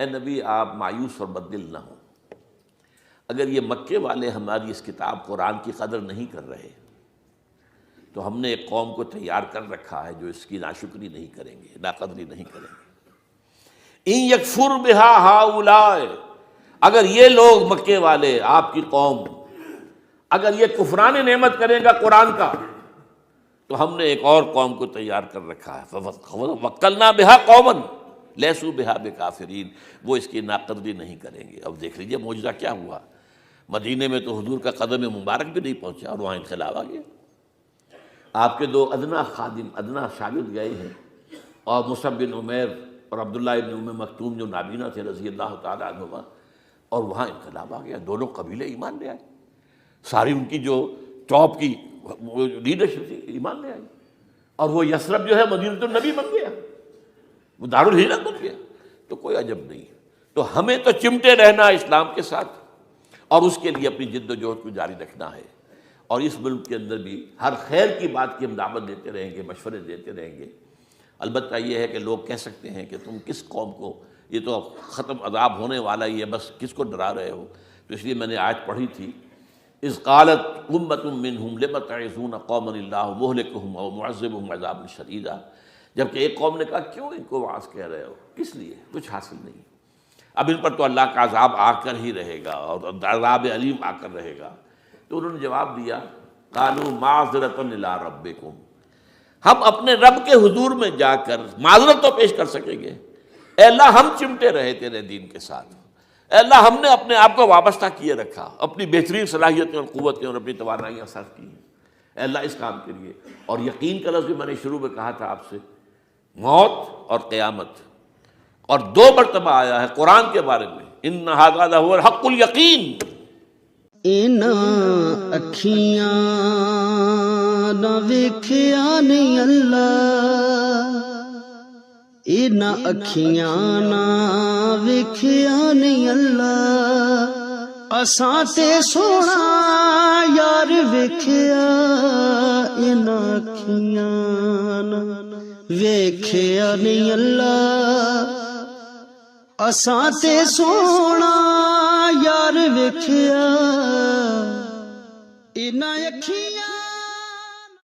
A: اے نبی آپ مایوس اور بددل نہ ہوں، اگر یہ مکے والے ہماری اس کتاب قرآن کی قدر نہیں کر رہے تو ہم نے ایک قوم کو تیار کر رکھا ہے جو اس کی ناشکری نہیں کریں گے، ناقدری نہیں کریں گے۔ ان یکفر بہا ہؤلاء، اگر یہ لوگ مکے والے، آپ کی قوم، اگر یہ کفران نعمت کرے گا قرآن کا، تو ہم نے ایک اور قوم کو تیار کر رکھا ہے، وَوَكَّلْنَا بِهَا قَوْمًا لَيْسُوا بِهَا بِكَافِرِينَ، وہ اس کی ناقدری نہیں کریں گے۔ اب دیکھ لیجئے معجزہ کیا ہوا، مدینے میں تو حضور کا قدم مبارک بھی نہیں پہنچا اور وہاں انقلاب آ گیا۔ آپ کے دو ادنا خادم، ادنا شاگرد گئے ہیں، اور مصعب بن عمیر اور عبداللہ ابن ام مکتوم جو نابینا تھے رضی اللہ تعالیٰ عنہما، اور وہاں انقلاب آ گیا، دونوں قبیلے ایمان لے آئے، ساری ان کی جو ٹاپ کی لیڈرشپ تھی ایمان لے آئی، اور وہ یثرب جو ہے مدینۃ النبی بن گیا، وہ دارالہجرت بن گیا۔ تو کوئی عجب نہیں، تو ہمیں تو چمٹے رہنا اسلام کے ساتھ، اور اس کے لیے اپنی جد و جہد کو جاری رکھنا ہے، اور اس ملک کے اندر بھی ہر خیر کی بات کی ہم دعوت دیتے رہیں گے، مشورے دیتے رہیں گے۔ البتہ یہ ہے کہ لوگ کہہ سکتے ہیں کہ تم کس قوم کو، یہ تو ختم عذاب ہونے والا ہی ہے، بس کس کو ڈرا رہے ہو؟ تو اس لیے میں نے آیت پڑھی تھی، اذ قالت امۃ منہم لم تعظون قوما اللہ مہلکہم او معذبہم عذابا شدیدا، جبکہ ایک قوم نے کہا کیوں ان کو وعظ کہہ رہے ہو، کس لیے، کچھ حاصل نہیں، اب ان پر تو اللہ کا عذاب آ کر ہی رہے گا، اور عذاب علیم آ کر رہے گا۔ تو انہوں نے جواب دیا، قالوا معذرۃ الی ربکم، ہم اپنے رب کے حضور میں جا کر معذرت تو پیش کر سکیں گے، اے اللہ ہم چمٹے رہے تیرے دین کے ساتھ، اے اللہ ہم نے اپنے آپ کو وابستہ کیے رکھا، اپنی بہترین صلاحیتیں اور قوتیں اور اپنی توانائیاں صرف کی ہیں، اے اللہ اس کام کے لیے۔ اور یقین کا لفظ بھی میں نے شروع میں کہا تھا آپ سے، موت اور قیامت، اور دو مرتبہ آیا ہے قرآن کے بارے میں، ان ھذا لہو الحق الیقین،
B: ان اکھیاں نہ ویکھیا نہیں اللہ، ان اکھیاں نہ ویکھیا نہیں اللہ، اساں تے سونا یار ویکھیا، ان اکھیاں نہ ویکھیا نہیں اللہ، اساں تے سونا یار ویکھیا، انہاں اکھیاں